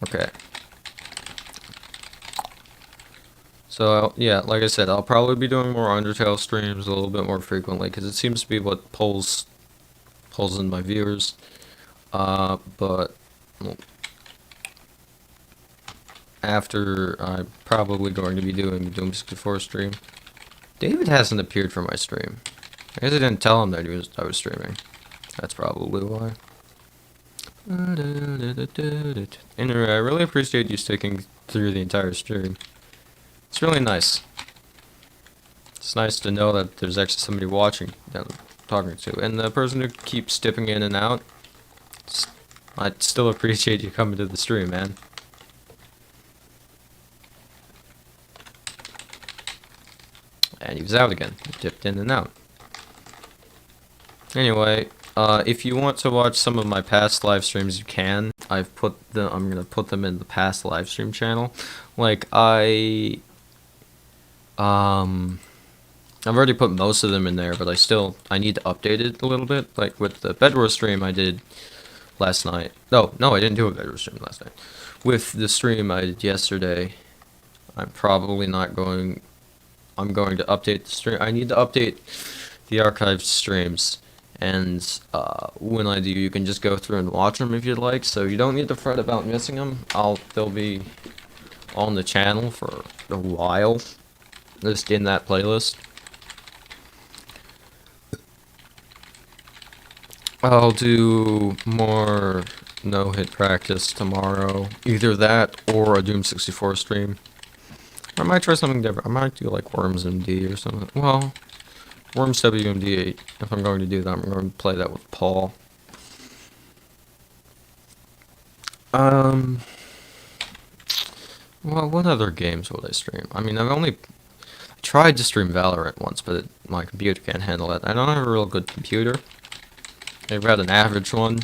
Okay. So, yeah, like I said, I'll probably be doing more Undertale streams a little bit more frequently, because it seems to be what pulls in my viewers. But well, after, I'm probably going to be doing the Doom 64 stream. David hasn't appeared for my stream. I guess I didn't tell him that I was streaming. That's probably why. Anyway, I really appreciate you sticking through the entire stream. It's really nice. It's nice to know that there's actually somebody watching that I'm talking to. And the person who keeps dipping in and out, I still appreciate you coming to the stream, man. And he was out again. He dipped in and out. Anyway, if you want to watch some of my past live streams, you can. I'm gonna put them in the past live stream channel. Like, I've already put most of them in there, but I need to update it a little bit. Like with the Bed Wars stream, I did last night. No, I didn't do a video stream last night. With the stream I did yesterday, I'm probably not going. I'm going to update the stream. I need to update the archived streams, and when I do, you can just go through and watch them if you'd like. So you don't need to fret about missing them. They'll be on the channel for a while, just in that playlist. I'll do more no-hit practice tomorrow. Either that or a Doom 64 stream. I might try something different. I might do like Worms MD or something. Well, Worms WMD8. If I'm going to do that, I'm going to play that with Paul. Well, what other games would I stream? I mean, I tried to stream Valorant once, but my computer can't handle it. I don't have a real good computer. I've got an average one,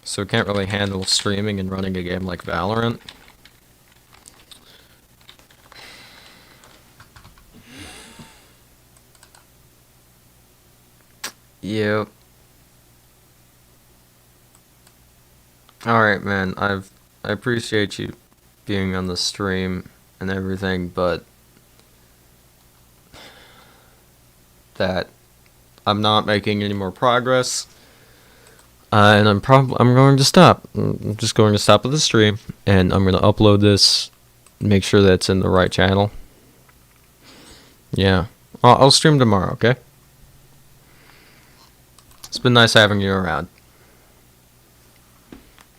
so it can't really handle streaming and running a game like Valorant. Yep. Alright, man, I appreciate you being on the stream and everything, but that I'm not making any more progress, and I'm going to stop. I'm just going to stop with the stream, and I'm going to upload this, make sure that it's in the right channel. Yeah, I'll stream tomorrow, okay? It's been nice having you around.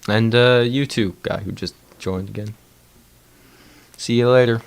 And you too, guy who just joined again. See you later.